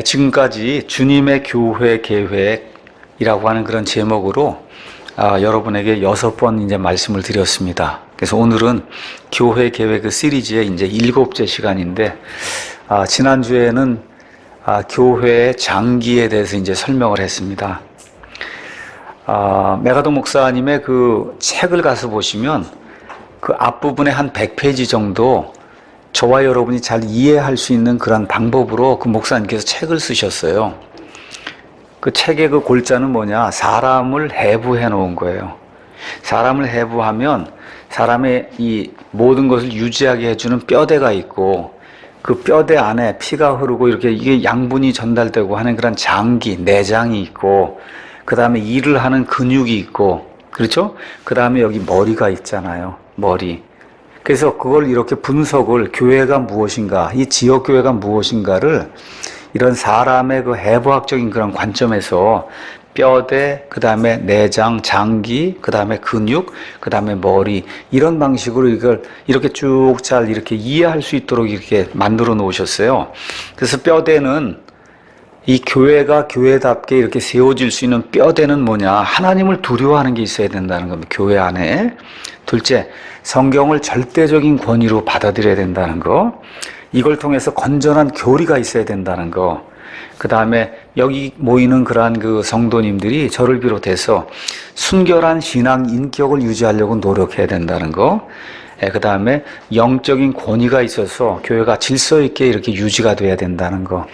지금까지 주님의 교회 계획이라고 하는 그런 제목으로 여러분에게 6번 이제 말씀을 드렸습니다. 그래서 오늘은 교회 계획 시리즈의 이제 7째 시간인데, 지난주에는 교회의 장기에 대해서 이제 설명을 했습니다. 메가도 목사님의 그 책을 가서 보시면 그 앞부분에 한 100페이지 정도 저와 여러분이 잘 이해할 수 있는 그런 방법으로 그 목사님께서 책을 쓰셨어요. 그 책의 그 골자는 뭐냐? 사람을 해부해 놓은 거예요. 사람을 해부하면 사람의 이 모든 것을 유지하게 해주는 뼈대가 있고, 그 뼈대 안에 피가 흐르고 이렇게 이게 양분이 전달되고 하는 그런 장기, 내장이 있고, 그 다음에 일을 하는 근육이 있고, 그렇죠? 그 다음에 여기 머리가 있잖아요. 머리. 그래서 그걸 이렇게 분석을, 교회가 무엇인가, 이 지역교회가 무엇인가를 이런 사람의 그 해부학적인 그런 관점에서 뼈대, 그 다음에 내장, 장기, 그 다음에 근육, 그 다음에 머리, 이런 방식으로 이걸 이렇게 쭉 잘 이렇게 이해할 수 있도록 이렇게 만들어 놓으셨어요. 그래서 뼈대는 이 교회가 교회답게 이렇게 세워질 수 있는 뼈대는 뭐냐? 하나님을 두려워하는 게 있어야 된다는 겁니다. 교회 안에. 둘째, 성경을 절대적인 권위로 받아들여야 된다는 거. 이걸 통해서 건전한 교리가 있어야 된다는 거. 그 다음에 여기 모이는 그러한 그 성도님들이 저를 비롯해서 순결한 신앙 인격을 유지하려고 노력해야 된다는 거. 그 다음에 영적인 권위가 있어서 교회가 질서 있게 이렇게 유지가 돼야 된다는 거.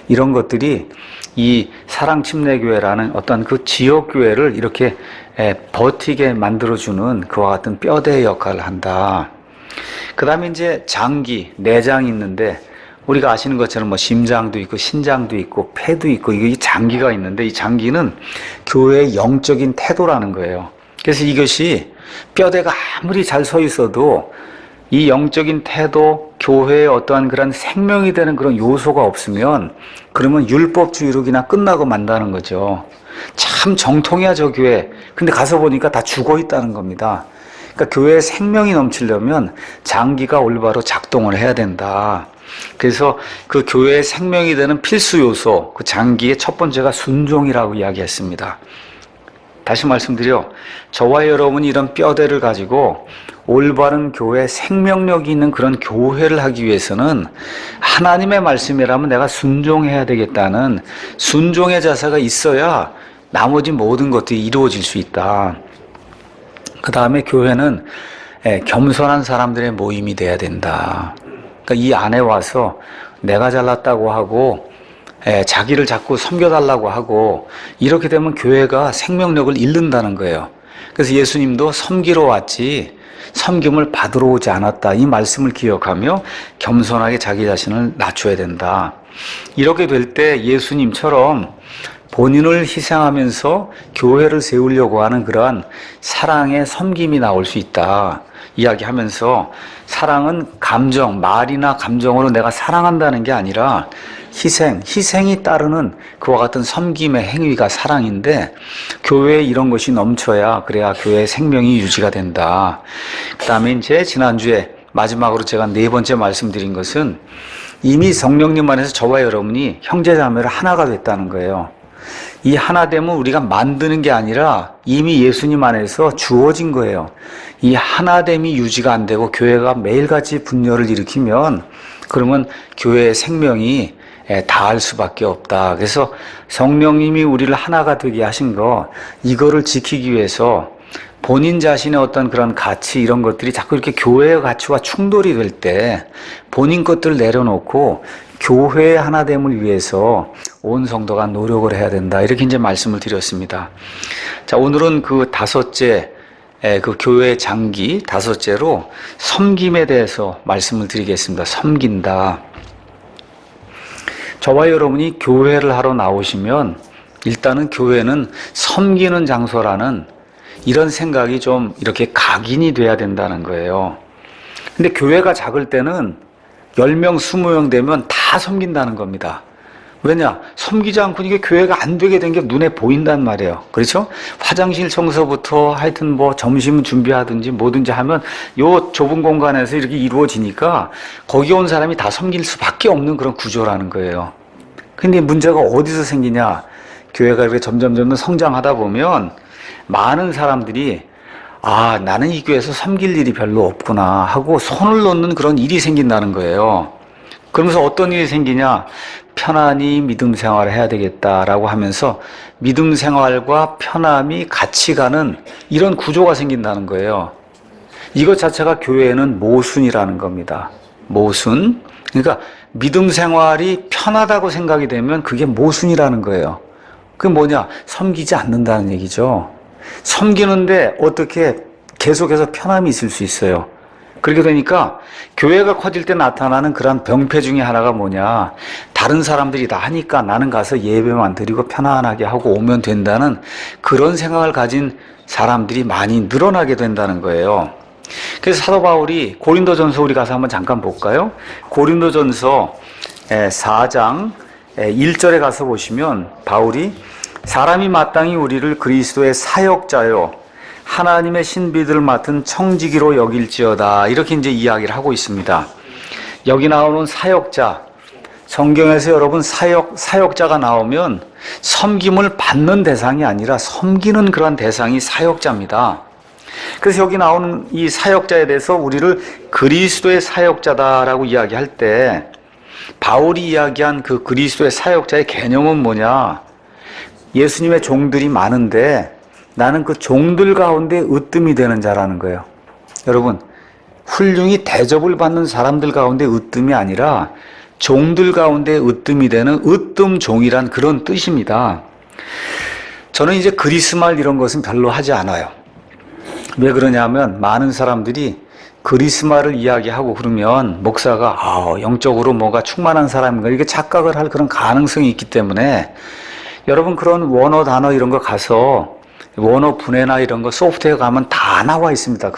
이런 것들이 이 사랑침례교회라는 어떤 그 지역교회를 이렇게 버티게 만들어주는 그와 같은 뼈대의 역할을 한다. 그 다음에 이제 장기, 내장이 있는데, 우리가 아시는 것처럼 뭐 심장도 있고 신장도 있고 폐도 있고 이게 장기가 있는데, 이 장기는 교회의 영적인 태도라는 거예요. 그래서 이것이 뼈대가 아무리 잘 서 있어도 이 영적인 태도, 교회의 어떠한 그런 생명이 되는 그런 요소가 없으면 그러면 율법주의로 그냥 끝나고 만다는 거죠. 참 정통이야 저 교회. 근데 가서 보니까 다 죽어 있다는 겁니다. 그러니까 교회에 생명이 넘치려면 장기가 올바로 작동을 해야 된다. 그래서 그 교회의 생명이 되는 필수 요소, 그 장기의 첫 번째가 순종이라고 이야기했습니다. 다시 말씀드려, 저와 여러분이 이런 뼈대를 가지고 올바른 교회, 생명력이 있는 그런 교회를 하기 위해서는 하나님의 말씀이라면 내가 순종해야 되겠다는 순종의 자세가 있어야 나머지 모든 것들이 이루어질 수 있다. 그 다음에 교회는 겸손한 사람들의 모임이 돼야 된다. 그러니까 이 안에 와서 내가 잘났다고 하고 자기를 자꾸 섬겨달라고 하고 이렇게 되면 교회가 생명력을 잃는다는 거예요. 그래서 예수님도 섬기러 왔지 섬김을 받으러 오지 않았다. 이 말씀을 기억하며 겸손하게 자기 자신을 낮춰야 된다. 이렇게 될 때 예수님처럼 본인을 희생하면서 교회를 세우려고 하는 그러한 사랑의 섬김이 나올 수 있다. 이야기하면서 사랑은 감정, 말이나 감정으로 내가 사랑한다는 게 아니라 희생이 따르는 그와 같은 섬김의 행위가 사랑인데, 교회에 이런 것이 넘쳐야 그래야 교회의 생명이 유지가 된다. 그 다음에 이제 지난주에 마지막으로 제가 4번째 말씀드린 것은 이미 성령님 안에서 저와 여러분이 형제자매로 하나가 됐다는 거예요. 이 하나됨은 우리가 만드는 게 아니라 이미 예수님 안에서 주어진 거예요. 이 하나됨이 유지가 안 되고 교회가 매일같이 분열을 일으키면 그러면 교회의 생명이 다할 수밖에 없다. 그래서 성령님이 우리를 하나가 되게 하신 거, 이거를 지키기 위해서 본인 자신의 어떤 그런 가치, 이런 것들이 자꾸 이렇게 교회의 가치와 충돌이 될 때 본인 것들을 내려놓고 교회의 하나됨을 위해서 온 성도가 노력을 해야 된다. 이렇게 이제 말씀을 드렸습니다. 자, 오늘은 그 5째, 그 교회의 장기 5째로 섬김에 대해서 말씀을 드리겠습니다. 섬긴다. 저와 여러분이 교회를 하러 나오시면 일단은 교회는 섬기는 장소라는 이런 생각이 좀 이렇게 각인이 돼야 된다는 거예요. 근데 교회가 작을 때는 10명, 20명 되면 다 섬긴다는 겁니다. 왜냐? 섬기지 않고 이게 교회가 안 되게 된 게 눈에 보인단 말이에요. 그렇죠? 화장실 청소부터 하여튼 뭐 점심 준비하든지 뭐든지 하면 요 좁은 공간에서 이렇게 이루어지니까 거기 온 사람이 다 섬길 수밖에 없는 그런 구조라는 거예요. 근데 문제가 어디서 생기냐? 교회가 이렇게 점점 성장하다 보면 많은 사람들이 아, 나는 이 교회에서 섬길 일이 별로 없구나 하고 손을 놓는 그런 일이 생긴다는 거예요. 그러면서 어떤 일이 생기냐? 편안히 믿음 생활을 해야 되겠다라고 하면서 믿음 생활과 편함이 같이 가는 이런 구조가 생긴다는 거예요. 이것 자체가 교회에는 모순이라는 겁니다. 모순. 그러니까 믿음 생활이 편하다고 생각이 되면 그게 모순이라는 거예요. 그게 뭐냐? 섬기지 않는다는 얘기죠. 섬기는데 어떻게 계속해서 편함이 있을 수 있어요. 그렇게 되니까 교회가 커질 때 나타나는 그런 병폐 중에 하나가 뭐냐? 다른 사람들이 다 하니까 나는 가서 예배만 드리고 편안하게 하고 오면 된다는 그런 생각을 가진 사람들이 많이 늘어나게 된다는 거예요. 그래서 사도 바울이 고린도전서 우리 가서 한번 잠깐 볼까요? 고린도전서 4장 1절에 가서 보시면 바울이 사람이 마땅히 우리를 그리스도의 사역자요 하나님의 신비들을 맡은 청지기로 여길지어다 이렇게 이제 이야기를 하고 있습니다. 여기 나오는 사역자, 성경에서 여러분 사역자가 나오면 섬김을 받는 대상이 아니라 섬기는 그런 대상이 사역자입니다. 그래서 여기 나오는 이 사역자에 대해서 우리를 그리스도의 사역자다라고 이야기할 때 바울이 이야기한 그 그리스도의 사역자의 개념은 뭐냐? 예수님의 종들이 많은데 나는 그 종들 가운데 으뜸이 되는 자라는 거예요. 여러분, 훌륭히 대접을 받는 사람들 가운데 으뜸이 아니라 종들 가운데 으뜸이 되는 으뜸 종이란 그런 뜻입니다. 저는 이제 그리스말 이런 것은 별로 하지 않아요. 왜 그러냐면 많은 사람들이 그리스말을 이야기하고 그러면 목사가 영적으로 뭐가 충만한 사람인가 이렇게 착각을 할 그런 가능성이 있기 때문에 여러분 그런 원어 단어 이런 거 가서 원어 분해나 이런 거 소프트웨어 가면 다 나와 있습니다.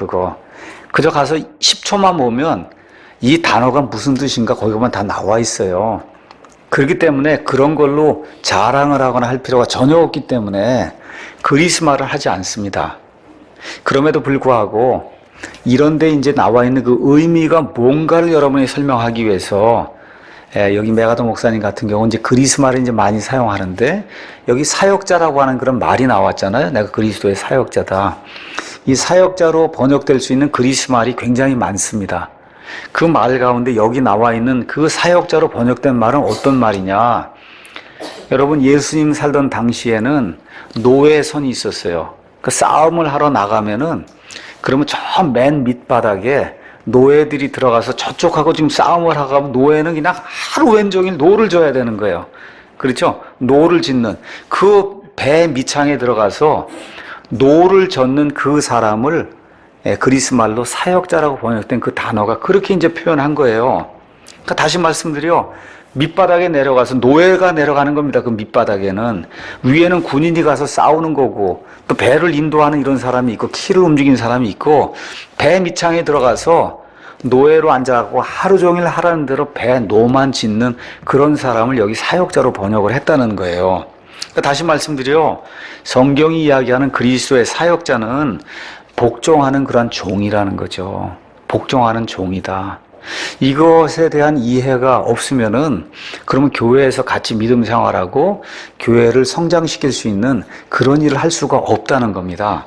그저 가서 10초만 보면 이 단어가 무슨 뜻인가 거기만 다 나와 있어요. 그렇기 때문에 그런 걸로 자랑을 하거나 할 필요가 전혀 없기 때문에 그리스말을 하지 않습니다. 그럼에도 불구하고 이런데 이제 나와 있는 그 의미가 뭔가를 여러분이 설명하기 위해서 여기 메가더 목사님 같은 경우는 이제 그리스말을 이제 많이 사용하는데 여기 사역자라고 하는 그런 말이 나왔잖아요. 내가 그리스도의 사역자다. 이 사역자로 번역될 수 있는 그리스말이 굉장히 많습니다. 그 말 가운데 여기 나와 있는 그 사역자로 번역된 말은 어떤 말이냐? 여러분 예수님 살던 당시에는 노예선이 있었어요. 그 싸움을 하러 나가면은 그러면 저 맨 밑바닥에 노예들이 들어가서 저쪽하고 지금 싸움을 하고 노예는 그냥 하루 왼종일 노를 져야 되는 거예요. 그렇죠? 노를 짓는 그 배 밑창에 들어가서 노를 젓는 그 사람을 그리스말로 사역자라고 번역된 그 단어가 그렇게 이제 표현한 거예요. 그러니까 다시 말씀드려 밑바닥에 내려가서 노예가 내려가는 겁니다. 그 밑바닥에는 위에는 군인이 가서 싸우는 거고 또 배를 인도하는 이런 사람이 있고 키를 움직이는 사람이 있고 배 밑창에 들어가서 노예로 앉아갖고 하루 종일 하라는 대로 배 노만 짓는 그런 사람을 여기 사역자로 번역을 했다는 거예요. 그러니까 다시 말씀드려 성경이 이야기하는 그리스도의 사역자는 복종하는 그런 종이라는 거죠. 복종하는 종이다. 이것에 대한 이해가 없으면은 그러면 교회에서 같이 믿음 생활하고 교회를 성장시킬 수 있는 그런 일을 할 수가 없다는 겁니다.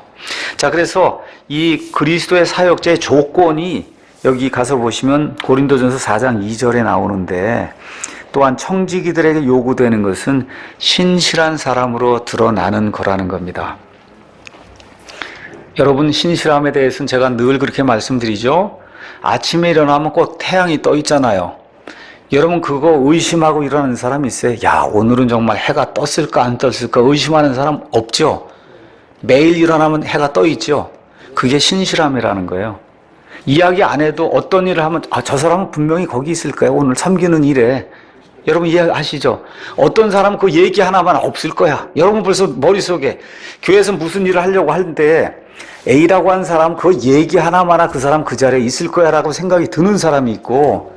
자, 그래서 이 그리스도의 사역자의 조건이 여기 가서 보시면 고린도전서 4장 2절에 나오는데 또한 청지기들에게 요구되는 것은 신실한 사람으로 드러나는 거라는 겁니다. 여러분 신실함에 대해서는 제가 늘 그렇게 말씀드리죠. 아침에 일어나면 꼭 태양이 떠 있잖아요. 여러분 그거 의심하고 일어나는 사람이 있어요. 야, 오늘은 정말 해가 떴을까 안 떴을까 의심하는 사람 없죠. 매일 일어나면 해가 떠 있죠. 그게 신실함이라는 거예요. 이야기 안 해도 어떤 일을 하면 저 사람은 분명히 거기 있을 거예요. 오늘 섬기는 일에. 여러분 이해하시죠? 어떤 사람은 그 얘기 하나만 없을 거야. 여러분 벌써 머릿속에 교회에서 무슨 일을 하려고 하는데 A라고 하는 사람은 그 얘기 하나마나 그 사람 그 자리에 있을 거야 라고 생각이 드는 사람이 있고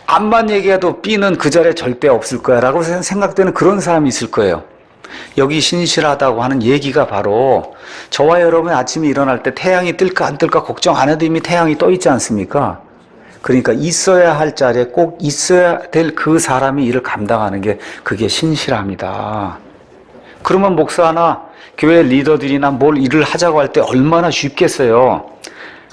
암만 얘기해도 B는 그 자리에 절대 없을 거야 라고 생각되는 그런 사람이 있을 거예요. 여기 신실하다고 하는 얘기가 바로 저와 여러분이 아침에 일어날 때 태양이 뜰까 안 뜰까 걱정 안 해도 이미 태양이 떠 있지 않습니까? 그러니까 있어야 할 자리에 꼭 있어야 될 그 사람이 일을 감당하는 게 그게 신실함이다. 그러면 목사나 교회 리더들이나 뭘 일을 하자고 할 때 얼마나 쉽겠어요.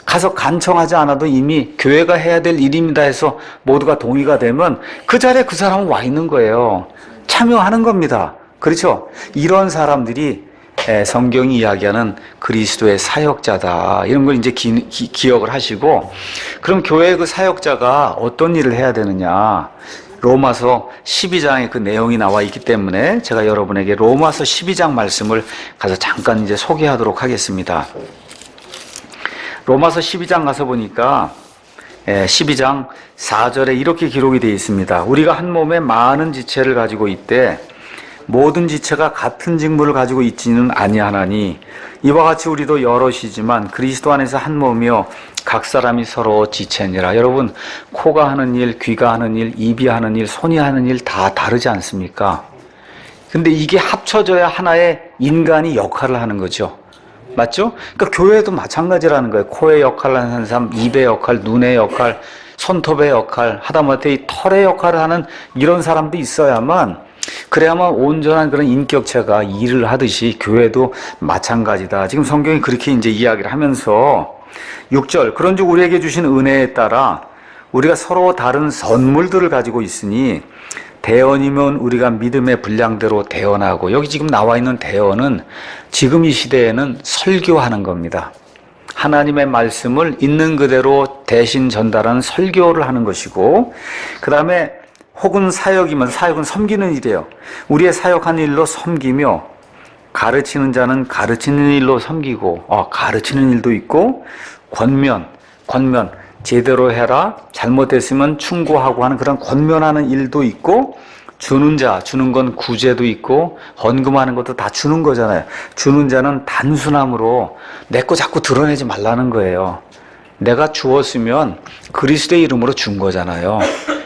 가서 간청하지 않아도 이미 교회가 해야 될 일입니다 해서 모두가 동의가 되면 그 자리에 그 사람은 와 있는 거예요. 참여하는 겁니다. 그렇죠? 이런 사람들이 성경이 이야기하는 그리스도의 사역자다. 이런 걸 이제 기억을 하시고, 그럼 교회의 그 사역자가 어떤 일을 해야 되느냐. 로마서 12장에 그 내용이 나와 있기 때문에 제가 여러분에게 로마서 12장 말씀을 가서 잠깐 이제 소개하도록 하겠습니다. 로마서 12장 가서 보니까 12장 4절에 이렇게 기록이 되어 있습니다. 우리가 한 몸에 많은 지체를 가지고 있되 모든 지체가 같은 직무를 가지고 있지는 아니하나니 이와 같이 우리도 여럿이지만 그리스도 안에서 한 몸이요 각 사람이 서로 지체니라. 여러분, 코가 하는 일, 귀가 하는 일, 입이 하는 일, 손이 하는 일 다 다르지 않습니까? 근데 이게 합쳐져야 하나의 인간이 역할을 하는 거죠. 맞죠? 그러니까 교회도 마찬가지라는 거예요. 코의 역할을 하는 사람, 입의 역할, 눈의 역할, 손톱의 역할, 하다못해 이 털의 역할을 하는 이런 사람도 있어야만, 그래야만 온전한 그런 인격체가 일을 하듯이 교회도 마찬가지다. 지금 성경이 그렇게 이제 이야기를 하면서 6절, 그런즉 우리에게 주신 은혜에 따라 우리가 서로 다른 선물들을 가지고 있으니 대언이면 우리가 믿음의 분량대로 대언하고, 여기 지금 나와 있는 대언은 지금 이 시대에는 설교하는 겁니다. 하나님의 말씀을 있는 그대로 대신 전달하는 설교를 하는 것이고, 그 다음에 혹은 사역이면 사역은 섬기는 일이에요. 우리의 사역한 일로 섬기며, 가르치는 자는 가르치는 일로 섬기고, 가르치는 일도 있고, 권면, 제대로 해라, 잘못됐으면 충고하고 하는 그런 권면하는 일도 있고, 주는 자, 주는 건 구제도 있고, 헌금하는 것도 다 주는 거잖아요. 주는 자는 단순함으로 내 거 자꾸 드러내지 말라는 거예요. 내가 주었으면 그리스도의 이름으로 준 거잖아요.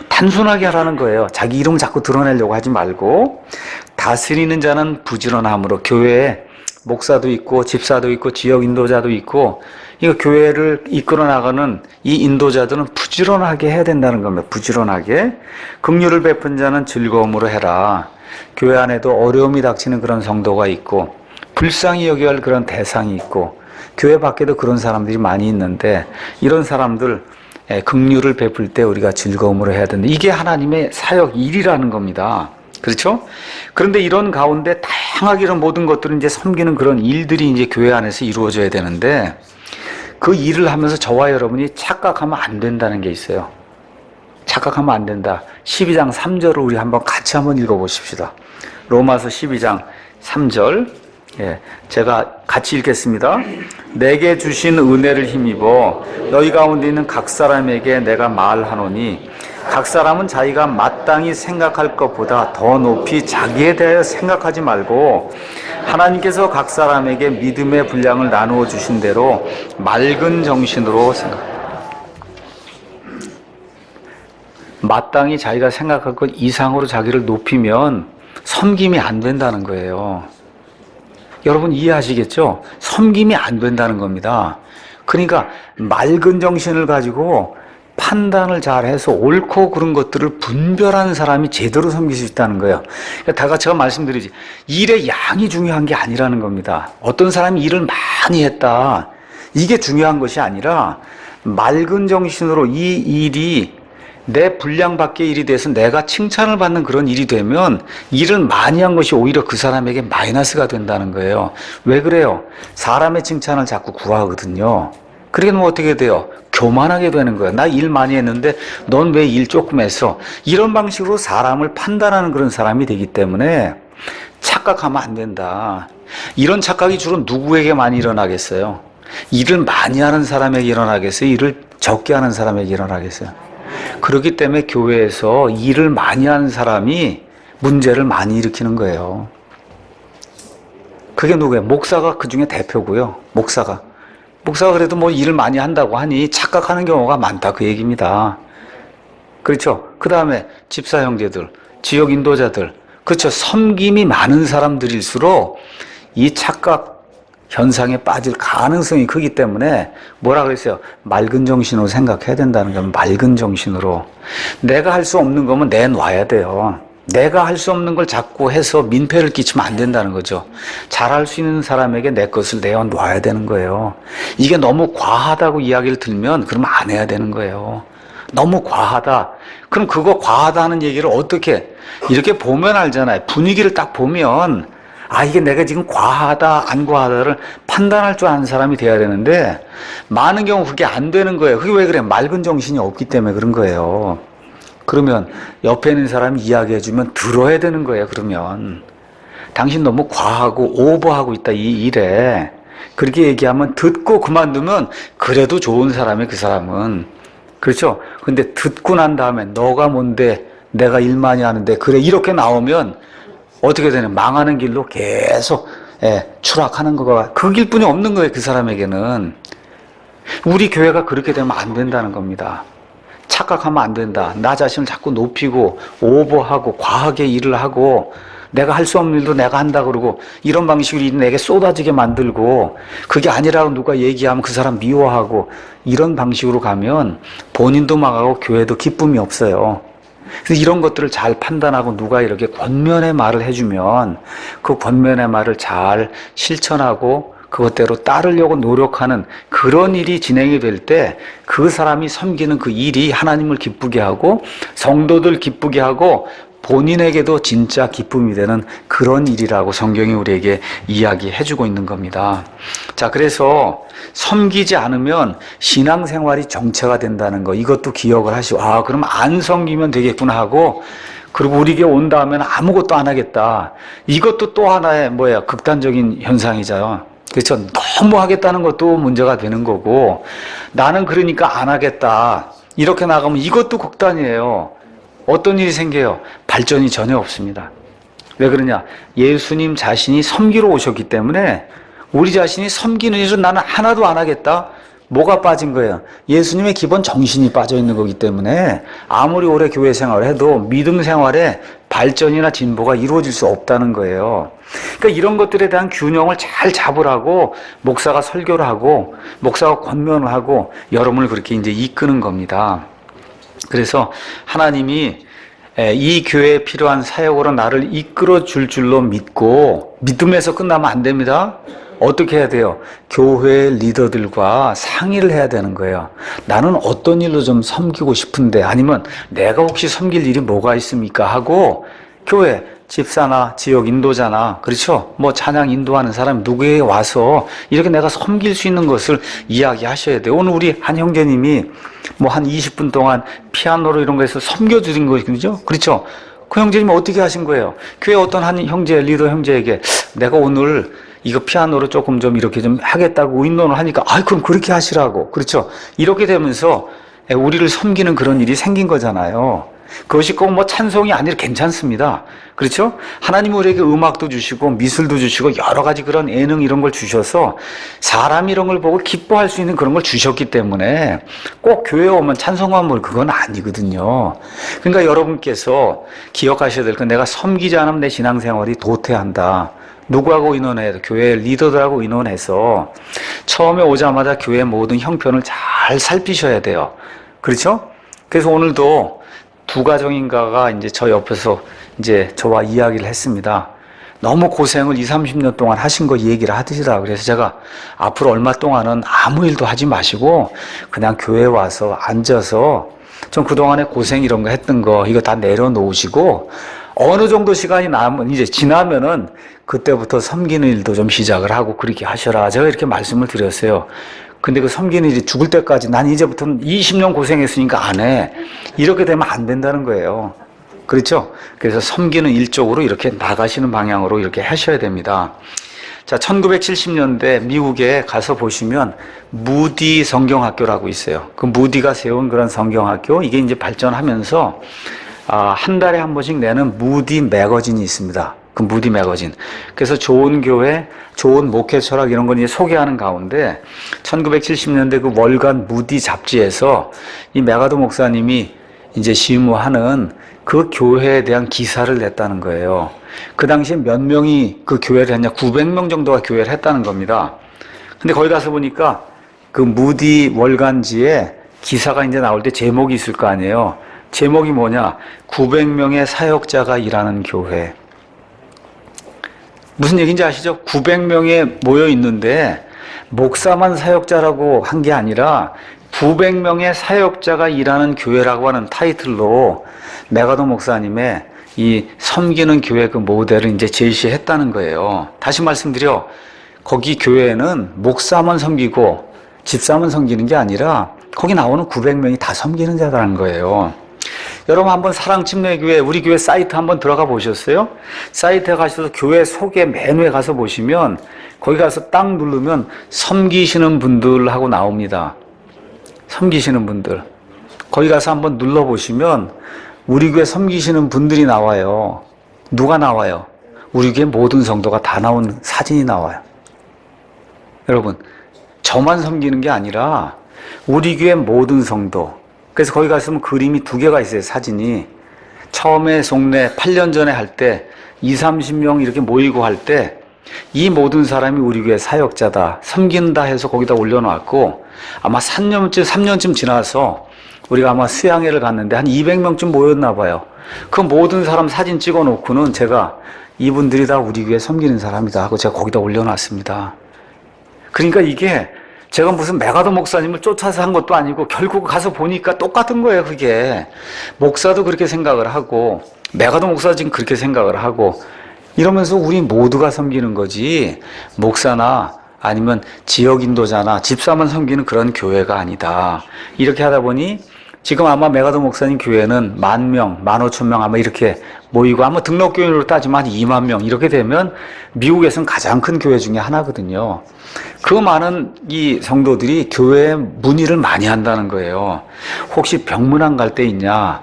단순하게 하라는 거예요. 자기 이름 자꾸 드러내려고 하지 말고. 다스리는 자는 부지런함으로, 교회에 목사도 있고 집사도 있고 지역 인도자도 있고, 이거 교회를 이끌어 나가는 이 인도자들은 부지런하게 해야 된다는 겁니다. 부지런하게. 긍휼을 베푼 자는 즐거움으로 해라. 교회 안에도 어려움이 닥치는 그런 성도가 있고, 불쌍히 여겨야 할 그런 대상이 있고, 교회 밖에도 그런 사람들이 많이 있는데, 이런 사람들 긍휼을 베풀 때 우리가 즐거움으로 해야 된다. 이게 하나님의 사역 일이라는 겁니다. 그렇죠? 그런데 이런 가운데 다양하게 이런 모든 것들은 이제 섬기는 그런 일들이 이제 교회 안에서 이루어져야 되는데, 그 일을 하면서 저와 여러분이 착각하면 안 된다는 게 있어요. 착각하면 안 된다. 12장 3절을 우리 같이 한번 읽어보십시다. 로마서 12장 3절. 제가 같이 읽겠습니다. 내게 주신 은혜를 힘입어 너희 가운데 있는 각 사람에게 내가 말하노니, 각 사람은 자기가 마땅히 생각할 것보다 더 높이 자기에 대하여 생각하지 말고, 하나님께서 각 사람에게 믿음의 분량을 나누어 주신 대로 맑은 정신으로 마땅히 자기가 생각할 것 이상으로 자기를 높이면 섬김이 안 된다는 거예요. 여러분 이해하시겠죠? 섬김이 안 된다는 겁니다. 그러니까 맑은 정신을 가지고 판단을 잘해서 옳고 그른 것들을 분별하는 사람이 제대로 섬길 수 있다는 거예요. 그러니까 다 같이 제가 말씀드리지, 일의 양이 중요한 게 아니라는 겁니다. 어떤 사람이 일을 많이 했다, 이게 중요한 것이 아니라, 맑은 정신으로 이 일이 내 분량 밖의 일이 돼서 내가 칭찬을 받는 그런 일이 되면 일을 많이 한 것이 오히려 그 사람에게 마이너스가 된다는 거예요. 왜 그래요? 사람의 칭찬을 자꾸 구하거든요. 그러게 되면 어떻게 돼요? 교만하게 되는 거예요. 나 일 많이 했는데 넌 왜 일 조금 했어? 이런 방식으로 사람을 판단하는 그런 사람이 되기 때문에 착각하면 안 된다. 이런 착각이 주로 누구에게 많이 일어나겠어요? 일을 많이 하는 사람에게 일어나겠어요? 일을 적게 하는 사람에게 일어나겠어요? 그렇기 때문에 교회에서 일을 많이 하는 사람이 문제를 많이 일으키는 거예요. 그게 누구예요? 목사가 그 중에 대표고요. 목사가 그래도 뭐 일을 많이 한다고 하니 착각하는 경우가 많다, 그 얘기입니다. 그렇죠? 그 다음에 집사 형제들, 지역 인도자들, 그렇죠? 섬김이 많은 사람들일수록 이 착각, 현상에 빠질 가능성이 크기 때문에 뭐라 그랬어요? 맑은 정신으로 생각해야 된다는 거예요. 맑은 정신으로. 내가 할 수 없는 거면 내놔야 돼요. 내가 할 수 없는 걸 자꾸 해서 민폐를 끼치면 안 된다는 거죠. 잘할 수 있는 사람에게 내 것을 내어놔야 되는 거예요. 이게 너무 과하다고 이야기를 들면 그러면 안 해야 되는 거예요. 너무 과하다. 그럼 그거 과하다 하는 얘기를 어떻게 이렇게 보면 알잖아요. 분위기를 딱 보면 아 이게 내가 지금 과하다 안 과하다를 판단할 줄 아는 사람이 돼야 되는데 많은 경우 그게 안 되는 거예요. 그게 왜 그래? 맑은 정신이 없기 때문에 그런 거예요. 그러면 옆에 있는 사람이 이야기해주면 들어야 되는 거예요. 그러면 당신 너무 과하고 오버하고 있다 이 일에 그렇게 얘기하면 듣고 그만두면 그래도 좋은 사람이 그 사람은 그렇죠. 근데 듣고 난 다음에 너가 뭔데 내가 일 많이 하는데 그래 이렇게 나오면 어떻게 되냐 망하는 길로 계속 추락하는 거가 그 길뿐이 없는 거예요. 그 사람에게는. 우리 교회가 그렇게 되면 안 된다는 겁니다. 착각하면 안 된다. 나 자신을 자꾸 높이고 오버하고 과하게 일을 하고 내가 할 수 없는 일도 내가 한다 그러고 이런 방식으로 일이 내게 쏟아지게 만들고 그게 아니라고 누가 얘기하면 그 사람 미워하고 이런 방식으로 가면 본인도 망하고 교회도 기쁨이 없어요. 그래서 이런 것들을 잘 판단하고 누가 이렇게 권면의 말을 해주면 그 권면의 말을 잘 실천하고 그것대로 따르려고 노력하는 그런 일이 진행이 될 때 그 사람이 섬기는 그 일이 하나님을 기쁘게 하고 성도들 기쁘게 하고 본인에게도 진짜 기쁨이 되는 그런 일이라고 성경이 우리에게 이야기해주고 있는 겁니다. 자, 그래서 섬기지 않으면 신앙생활이 정체가 된다는 거 이것도 기억을 하시고 아 그럼 안 섬기면 되겠구나 하고 그리고 우리에게 온 다음에는 아무것도 안 하겠다. 이것도 또 하나의 극단적인 현상이잖아요. 그렇죠. 너무 하겠다는 것도 문제가 되는 거고 나는 그러니까 안 하겠다. 이렇게 나가면 이것도 극단이에요. 어떤 일이 생겨요? 발전이 전혀 없습니다. 왜 그러냐? 예수님 자신이 섬기러 오셨기 때문에 우리 자신이 섬기는 일은 나는 하나도 안 하겠다. 뭐가 빠진 거예요? 예수님의 기본 정신이 빠져 있는 거기 때문에 아무리 오래 교회 생활을 해도 믿음 생활에 발전이나 진보가 이루어질 수 없다는 거예요. 그러니까 이런 것들에 대한 균형을 잘 잡으라고 목사가 설교를 하고 목사가 권면을 하고 여러분을 그렇게 이제 이끄는 겁니다. 그래서 하나님이 이 교회에 필요한 사역으로 나를 이끌어 줄 줄로 믿고 믿음에서 끝나면 안 됩니다. 어떻게 해야 돼요? 교회 리더들과 상의를 해야 되는 거예요. 나는 어떤 일로 좀 섬기고 싶은데 아니면 내가 혹시 섬길 일이 뭐가 있습니까? 하고 교회 집사나 지역 인도자나 그렇죠? 찬양 인도하는 사람 누구에게 와서 이렇게 내가 섬길 수 있는 것을 이야기하셔야 돼요. 오늘 우리 한 형제님이 한 20분 동안 피아노로 이런 거에서 섬겨주신 거죠? 그렇죠? 그 형제님은 어떻게 하신 거예요? 교회 어떤 한 형제, 리더 형제에게 내가 오늘 이거 피아노로 조금 좀 이렇게 좀 하겠다고 의논을 하니까 그럼 그렇게 하시라고. 그렇죠? 이렇게 되면서 우리를 섬기는 그런 일이 생긴 거잖아요. 그것이 꼭 찬송이 아니라 괜찮습니다. 그렇죠? 하나님 우리에게 음악도 주시고 미술도 주시고 여러 가지 그런 예능 이런 걸 주셔서 사람 이런 걸 보고 기뻐할 수 있는 그런 걸 주셨기 때문에 꼭 교회에 오면 찬송만 그건 아니거든요. 그러니까 여러분께서 기억하셔야 될 건 내가 섬기지 않으면 내 신앙생활이 도태한다. 누구하고 의논해야 교회 리더들하고 의논해서 처음에 오자마자 교회 모든 형편을 잘 살피셔야 돼요. 그렇죠? 그래서 오늘도 두 가정인가가 이제 저 옆에서 이제 저와 이야기를 했습니다. 너무 고생을 20, 30년 동안 하신 거 얘기를 하시더라. 그래서 제가 앞으로 얼마 동안은 아무 일도 하지 마시고 그냥 교회에 와서 앉아서 좀 그동안에 고생 이런 거 했던 거 이거 다 내려놓으시고 어느 정도 시간이 이제 지나면은 그때부터 섬기는 일도 좀 시작을 하고 그렇게 하셔라. 제가 이렇게 말씀을 드렸어요. 근데 그 섬기는 일이 죽을 때까지 난 이제부터는 20년 고생했으니까 안 해. 이렇게 되면 안 된다는 거예요. 그렇죠? 그래서 섬기는 일 쪽으로 이렇게 나가시는 방향으로 이렇게 하셔야 됩니다. 자, 1970년대 미국에 가서 보시면 무디 성경학교라고 있어요. 그 무디가 세운 그런 성경학교, 이게 이제 발전하면서 한 달에 한 번씩 내는 무디 매거진이 있습니다. 그 무디 매거진. 그래서 좋은 교회, 좋은 목회 철학 이런 걸 이제 소개하는 가운데 1970년대 그 월간 무디 잡지에서 이 메가도 목사님이 이제 시무하는 그 교회에 대한 기사를 냈다는 거예요. 그 당시에 몇 명이 그 교회를 했냐? 900명 정도가 교회를 했다는 겁니다. 근데 거기 가서 보니까 그 무디 월간지에 기사가 이제 나올 때 제목이 있을 거 아니에요. 제목이 뭐냐? 900명의 사역자가 일하는 교회. 무슨 얘기인지 아시죠? 900명에 모여 있는데 목사만 사역자라고 한 게 아니라 900명의 사역자가 일하는 교회라고 하는 타이틀로 메가도 목사님의 이 섬기는 교회 그 모델을 이제 제시했다는 거예요. 다시 말씀드려, 거기 교회에는 목사만 섬기고 집사만 섬기는 게 아니라 거기 나오는 900명이 다 섬기는 자라는 거예요. 여러분 한번 사랑침례교회 우리 교회 사이트 한번 들어가 보셨어요? 사이트에 가셔서 교회 소개 메뉴에 가서 보시면 거기 가서 딱 누르면 섬기시는 분들하고 나옵니다. 섬기시는 분들. 거기 가서 한번 눌러보시면 우리 교회 섬기시는 분들이 나와요. 누가 나와요? 우리 교회 모든 성도가 다 나온 사진이 나와요. 여러분, 저만 섬기는 게 아니라 우리 교회 모든 성도. 그래서 거기 갔으면 그림이 2개가 있어요, 사진이. 처음에 송내 8년 전에 할 때 20-30명 이렇게 모이고 할 때 이 모든 사람이 우리 교회 사역자다, 섬긴다 해서 거기다 올려놨고, 아마 3년쯤 지나서 우리가 아마 수양회를 갔는데 한 200명쯤 모였나 봐요. 그 모든 사람 사진 찍어 놓고는 제가 이분들이 다 우리 교회 섬기는 사람이다 하고 제가 거기다 올려놨습니다. 그러니까 이게 제가 무슨 메가도 목사님을 쫓아서 한 것도 아니고 결국 가서 보니까 똑같은 거예요, 그게. 목사도 그렇게 생각을 하고 메가도 목사도 지금 그렇게 생각을 하고 이러면서 우리 모두가 섬기는 거지 목사나 아니면 지역 인도자나 집사만 섬기는 그런 교회가 아니다. 이렇게 하다 보니 지금 아마 메가도 목사님 교회는 10,000명, 15,000명 아마 이렇게 모이고 아마 등록교인으로 따지면 한 20,000명 이렇게 되면 미국에서는 가장 큰 교회 중에 하나거든요. 그 많은 이 성도들이 교회에 문의를 많이 한다는 거예요. 혹시 병문안 갈 때 있냐?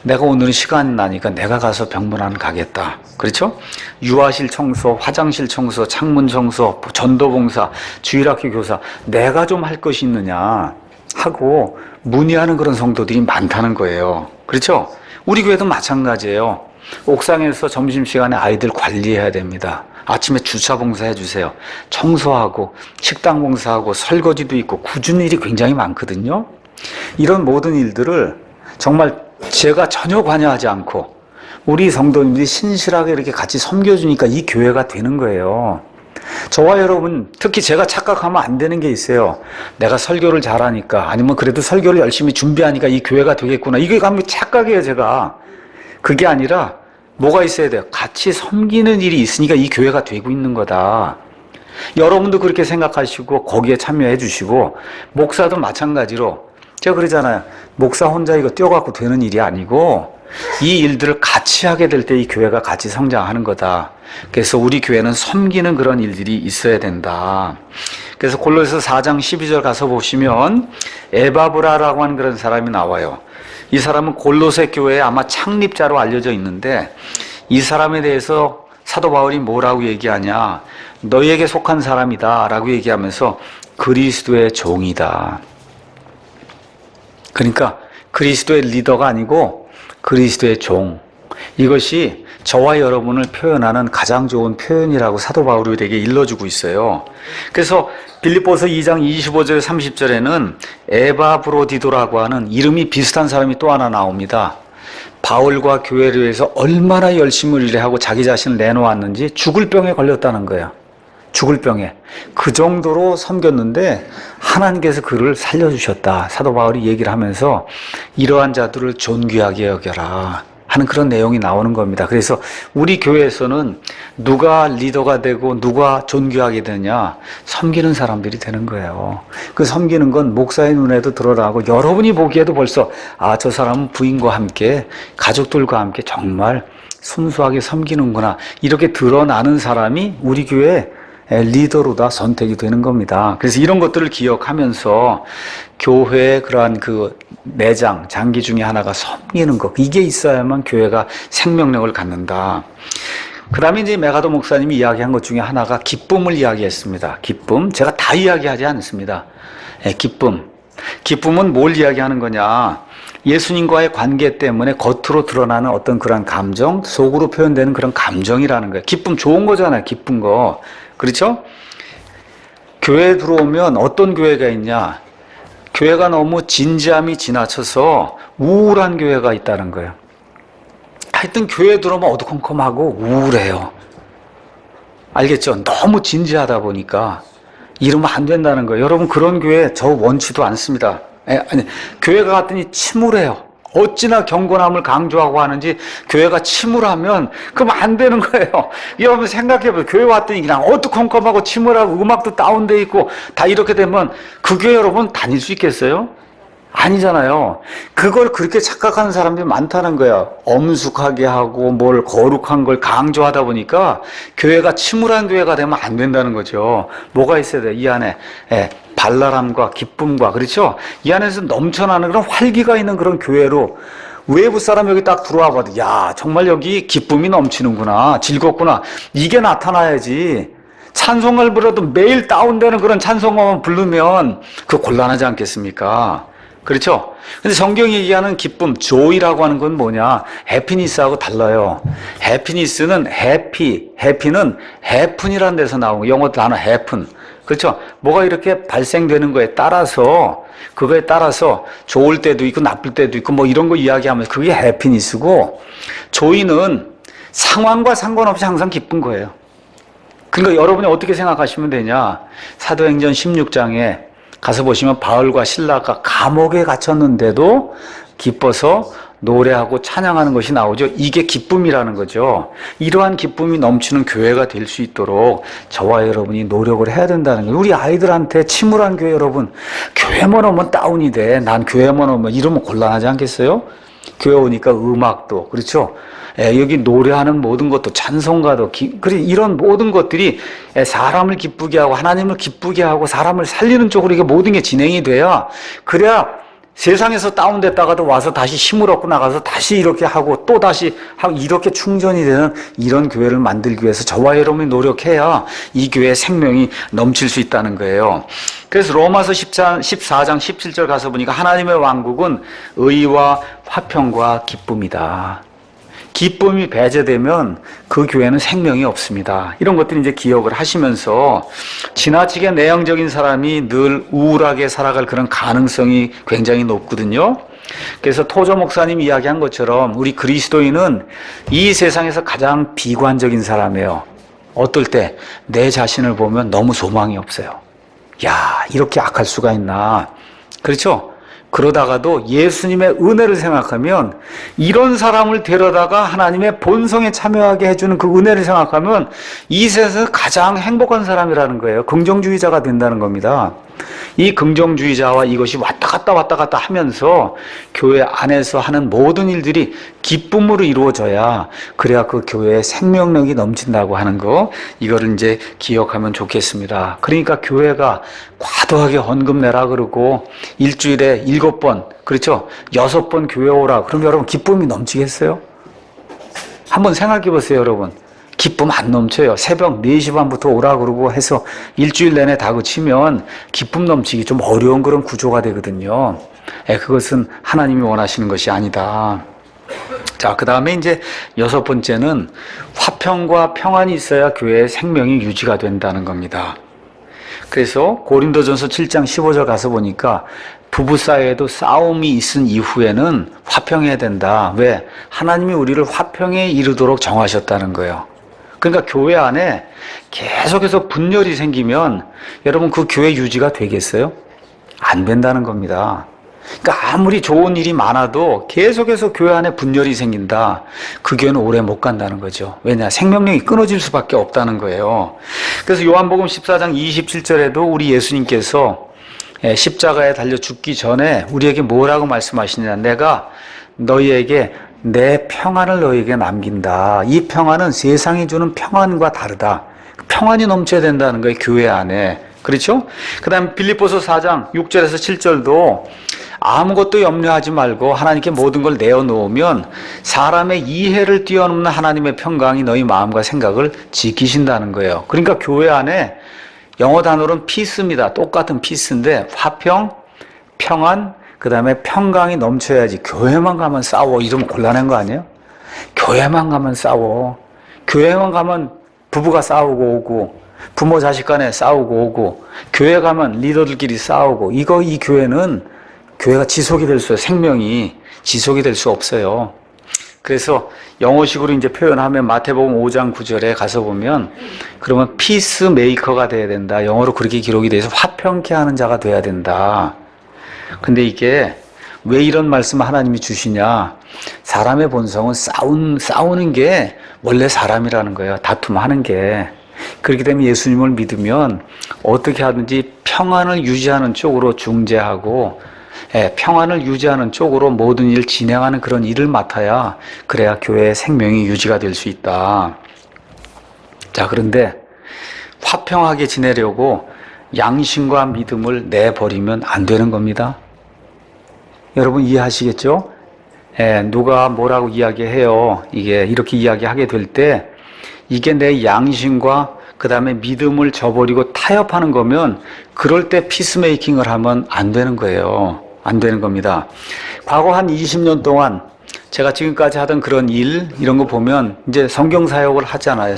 내가 오늘은 시간이 나니까 내가 가서 병문안 가겠다. 그렇죠? 유아실 청소, 화장실 청소, 창문 청소, 전도봉사, 주일학교 교사 내가 좀 할 것이 있느냐 하고 문의하는 그런 성도들이 많다는 거예요. 그렇죠? 우리 교회도 마찬가지예요. 옥상에서 점심시간에 아이들 관리해야 됩니다. 아침에 주차 봉사해 주세요. 청소하고 식당 봉사하고 설거지도 있고 굳은 일이 굉장히 많거든요. 이런 모든 일들을 정말 제가 전혀 관여하지 않고 우리 성도님들이 신실하게 이렇게 같이 섬겨주니까 이 교회가 되는 거예요. 저와 여러분, 특히 제가 착각하면 안 되는 게 있어요. 내가 설교를 잘하니까 아니면 그래도 설교를 열심히 준비하니까 이 교회가 되겠구나. 이게 가면 착각이에요, 제가. 그게 아니라 뭐가 있어야 돼요? 같이 섬기는 일이 있으니까 이 교회가 되고 있는 거다. 여러분도 그렇게 생각하시고 거기에 참여해 주시고 목사도 마찬가지로 제가 그러잖아요. 목사 혼자 이거 뛰어갖고 되는 일이 아니고 이 일들을 같이 하게 될 때 이 교회가 같이 성장하는 거다. 그래서 우리 교회는 섬기는 그런 일들이 있어야 된다. 그래서 골로새서 4장 12절 가서 보시면 에바브라라고 하는 그런 사람이 나와요. 이 사람은 골로새 교회의 아마 창립자로 알려져 있는데 이 사람에 대해서 사도 바울이 뭐라고 얘기하냐? 너희에게 속한 사람이다 라고 얘기하면서 그리스도의 종이다. 그러니까 그리스도의 리더가 아니고 그리스도의 종. 이것이 저와 여러분을 표현하는 가장 좋은 표현이라고 사도 바울이 우리에게 일러주고 있어요. 그래서 빌립보서 2장 25절 30절에는 에바브로디도라고 하는 이름이 비슷한 사람이 또 하나 나옵니다. 바울과 교회를 위해서 얼마나 열심히 일하고 자기 자신을 내놓았는지 죽을 병에 걸렸다는 거예요. 죽을 병에. 그 정도로 섬겼는데 하나님께서 그를 살려주셨다. 사도 바울이 얘기를 하면서 이러한 자들을 존귀하게 여겨라 하는 그런 내용이 나오는 겁니다. 그래서 우리 교회에서는 누가 리더가 되고 누가 존귀하게 되냐? 섬기는 사람들이 되는 거예요. 그 섬기는 건 목사의 눈에도 드러나고 여러분이 보기에도 벌써 아, 저 사람은 부인과 함께 가족들과 함께 정말 순수하게 섬기는구나. 이렇게 드러나는 사람이 우리 교회 리더로 다 선택이 되는 겁니다. 그래서 이런 것들을 기억하면서 교회의 그러한 그 내장, 장기 중에 하나가 섬기는 것. 이게 있어야만 교회가 생명력을 갖는다. 그 다음에 이제 메가도 목사님이 이야기한 것 중에 하나가 기쁨을 이야기했습니다. 기쁨. 제가 다 이야기하지 않습니다. 기쁨. 기쁨은 뭘 이야기하는 거냐. 예수님과의 관계 때문에 겉으로 드러나는 어떤 그런 감정, 속으로 표현되는 그런 감정이라는 거예요. 기쁨 좋은 거잖아요. 기쁜 거. 그렇죠? 교회에 들어오면 어떤 교회가 있냐? 교회가 너무 진지함이 지나쳐서 우울한 교회가 있다는 거예요. 하여튼 교회에 들어오면 어두컴컴하고 우울해요. 알겠죠? 너무 진지하다 보니까 이러면 안 된다는 거예요. 여러분 그런 교회 저 원치도 않습니다. 아니, 교회가 갔더니 침울해요. 어찌나 경건함을 강조하고 하는지 교회가 침울하면 그럼 안 되는 거예요. 여러분 생각해보세요. 교회 왔더니 그냥 어두컴컴하고 침울하고 음악도 다운돼 있고 다 이렇게 되면 그 교회 여러분 다닐 수 있겠어요? 아니잖아요. 그걸 그렇게 착각하는 사람들이 많다는 거야. 엄숙하게 하고 뭘 거룩한 걸 강조하다 보니까 교회가 침울한 교회가 되면 안 된다는 거죠. 뭐가 있어야 돼? 이 안에 발랄함과 기쁨과, 그렇죠? 이 안에서 넘쳐나는 그런 활기가 있는 그런 교회로 외부 사람 여기 딱 들어와 봐도 야 정말 여기 기쁨이 넘치는구나, 즐겁구나, 이게 나타나야지. 찬송을 불러도 매일 다운되는 그런 찬송만 부르면 그 곤란하지 않겠습니까? 그렇죠? 근데 성경이 얘기하는 기쁨, 조이라고 하는 건 뭐냐? 해피니스하고 달라요. 해피니스는 해피는 해픈이라는 데서 나온 거. 영어 단어 해픈. 그렇죠? 뭐가 이렇게 발생되는 거에 따라서, 그거에 따라서 좋을 때도 있고 나쁠 때도 있고 뭐 이런 거 이야기하면서 그게 해피니스고, 조이는 상황과 상관없이 항상 기쁜 거예요. 그러니까 여러분이 어떻게 생각하시면 되냐? 사도행전 16장에 가서 보시면 바울과 실라가 감옥에 갇혔는데도 기뻐서 노래하고 찬양하는 것이 나오죠. 이게 기쁨이라는 거죠. 이러한 기쁨이 넘치는 교회가 될 수 있도록 저와 여러분이 노력을 해야 된다는 거예요. 우리 아이들한테 침울한 교회 여러분, 교회만 오면 다운이 돼. 난 교회만 오면 이러면 곤란하지 않겠어요? 교회 오니까 음악도, 그렇죠? 여기 노래하는 모든 것도, 찬송가도, 그래, 이런 모든 것들이 사람을 기쁘게 하고 하나님을 기쁘게 하고 사람을 살리는 쪽으로 이게 모든 게 진행이 돼야, 그래야 세상에서 다운됐다가도 와서 다시 힘을 얻고 나가서 다시 이렇게 하고 또 다시 하고 이렇게 충전이 되는 이런 교회를 만들기 위해서 저와 여러분이 노력해야 이 교회의 생명이 넘칠 수 있다는 거예요. 그래서 로마서 14장 17절 가서 보니까 하나님의 왕국은 의와 화평과 기쁨이다. 기쁨이 배제되면 그 교회는 생명이 없습니다. 이런 것들을 이제 기억을 하시면서 지나치게 내향적인 사람이 늘 우울하게 살아갈 그런 가능성이 굉장히 높거든요. 그래서 토조 목사님 이야기한 것처럼 우리 그리스도인은 이 세상에서 가장 비관적인 사람이에요. 어떨 때 내 자신을 보면 너무 소망이 없어요. 야, 이렇게 악할 수가 있나. 그렇죠? 그러다가도 예수님의 은혜를 생각하면 이런 사람을 데려다가 하나님의 본성에 참여하게 해주는 그 은혜를 생각하면 이 세상에서 가장 행복한 사람이라는 거예요. 긍정주의자가 된다는 겁니다. 이 긍정주의자와 이것이 왔다 갔다 하면서 교회 안에서 하는 모든 일들이 기쁨으로 이루어져야 그래야 그 교회에 생명력이 넘친다고 하는 거, 이거를 이제 기억하면 좋겠습니다. 그러니까 교회가 과도하게 헌금 내라 그러고 일주일에 7번, 그렇죠? 6번 교회 오라. 그럼 여러분 기쁨이 넘치겠어요? 한번 생각해 보세요, 여러분. 기쁨 안 넘쳐요. 새벽 4시 반부터 오라 그러고 해서 일주일 내내 다 그치면 기쁨 넘치기 좀 어려운 그런 구조가 되거든요. 그것은 하나님이 원하시는 것이 아니다. 자, 그 다음에 이제 6번째는 화평과 평안이 있어야 교회의 생명이 유지가 된다는 겁니다. 그래서 고린도전서 7장 15절 가서 보니까 부부 사이에도 싸움이 있은 이후에는 화평해야 된다. 왜? 하나님이 우리를 화평에 이르도록 정하셨다는 거예요. 그러니까 교회 안에 계속해서 분열이 생기면 여러분 그 교회 유지가 되겠어요? 안 된다는 겁니다. 그러니까 아무리 좋은 일이 많아도 계속해서 교회 안에 분열이 생긴다. 그 교회는 오래 못 간다는 거죠. 왜냐? 생명력이 끊어질 수밖에 없다는 거예요. 그래서 요한복음 14장 27절에도 우리 예수님께서 십자가에 달려 죽기 전에 우리에게 뭐라고 말씀하시냐? 내가 너희에게 내 평안을 너희에게 남긴다. 이 평안은 세상이 주는 평안과 다르다. 평안이 넘쳐야 된다는 거예요, 교회 안에. 그렇죠? 그 다음에 빌립보서 4장 6절에서 7절도 아무것도 염려하지 말고 하나님께 모든 걸 내어놓으면 사람의 이해를 뛰어넘는 하나님의 평강이 너희 마음과 생각을 지키신다는 거예요. 그러니까 교회 안에 영어 단어로는 피스입니다. 똑같은 피스인데 화평, 평안, 그 다음에 평강이 넘쳐야지. 교회만 가면 싸워. 이러면 곤란한 거 아니에요? 교회만 가면 싸워. 교회만 가면 부부가 싸우고 오고, 부모 자식 간에 싸우고 오고, 교회 가면 리더들끼리 싸우고, 이 교회는 교회가 지속이 될 수, 생명이 지속이 될 수 없어요. 그래서 영어식으로 이제 표현하면 마태복음 5장 9절에 가서 보면, 그러면 피스메이커가 돼야 된다. 영어로 그렇게 기록이 돼서 화평케 하는 자가 돼야 된다. 근데 이게 왜 이런 말씀을 하나님이 주시냐? 사람의 본성은 싸우는 게 원래 사람이라는 거예요. 다툼하는 게. 그렇기 때문에 예수님을 믿으면 어떻게 하든지 평안을 유지하는 쪽으로 중재하고, 평안을 유지하는 쪽으로 모든 일을 진행하는 그런 일을 맡아야, 그래야 교회의 생명이 유지가 될 수 있다. 자, 그런데 화평하게 지내려고 양심과 믿음을 내버리면 안 되는 겁니다. 여러분 이해하시겠죠? 누가 뭐라고 이야기해요. 이게 이렇게 이야기하게 될 때, 이게 내 양심과 그 다음에 믿음을 저버리고 타협하는 거면, 그럴 때 피스메이킹을 하면 안 되는 거예요. 안 되는 겁니다. 과거 한 20년 동안 제가 지금까지 하던 그런 일, 이런 거 보면 이제 성경 사역을 하잖아요.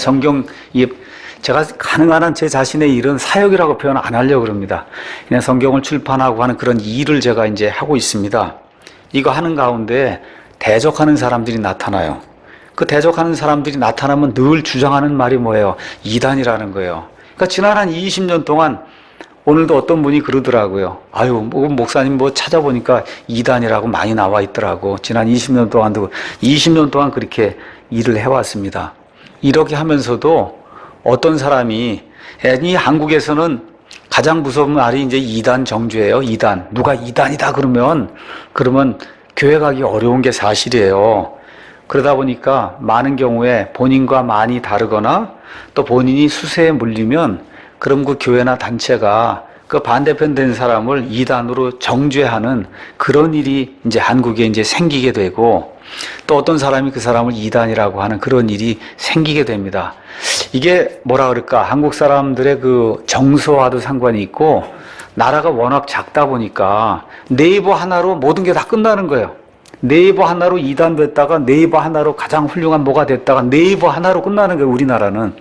제가 가능한 한 제 자신의 일은 사역이라고 표현 안 하려고 그럽니다. 그냥 성경을 출판하고 하는 그런 일을 제가 이제 하고 있습니다. 이거 하는 가운데 대적하는 사람들이 나타나요. 그 대적하는 사람들이 나타나면 늘 주장하는 말이 뭐예요? 이단이라는 거예요. 그러니까 지난 한 20년 동안 오늘도 어떤 분이 그러더라고요. 목사님 찾아보니까 이단이라고 많이 나와 있더라고. 지난 20년 동안 그렇게 일을 해왔습니다. 이렇게 하면서도 어떤 사람이, 이 한국에서는 가장 무서운 말이 이제 이단 정죄예요. 이단. 누가 이단이다 그러면 교회 가기 어려운 게 사실이에요. 그러다 보니까 많은 경우에 본인과 많이 다르거나 또 본인이 수세에 물리면, 그럼 그 교회나 단체가 그 반대편 된 사람을 이단으로 정죄하는 그런 일이 이제 한국에 이제 생기게 되고, 또 어떤 사람이 그 사람을 이단이라고 하는 그런 일이 생기게 됩니다. 이게 뭐라 그럴까? 한국 사람들의 그 정서와도 상관이 있고, 나라가 워낙 작다 보니까 네이버 하나로 모든 게 다 끝나는 거예요. 네이버 하나로 이단 됐다가 네이버 하나로 가장 훌륭한 뭐가 됐다가 네이버 하나로 끝나는 거예요. 우리나라는.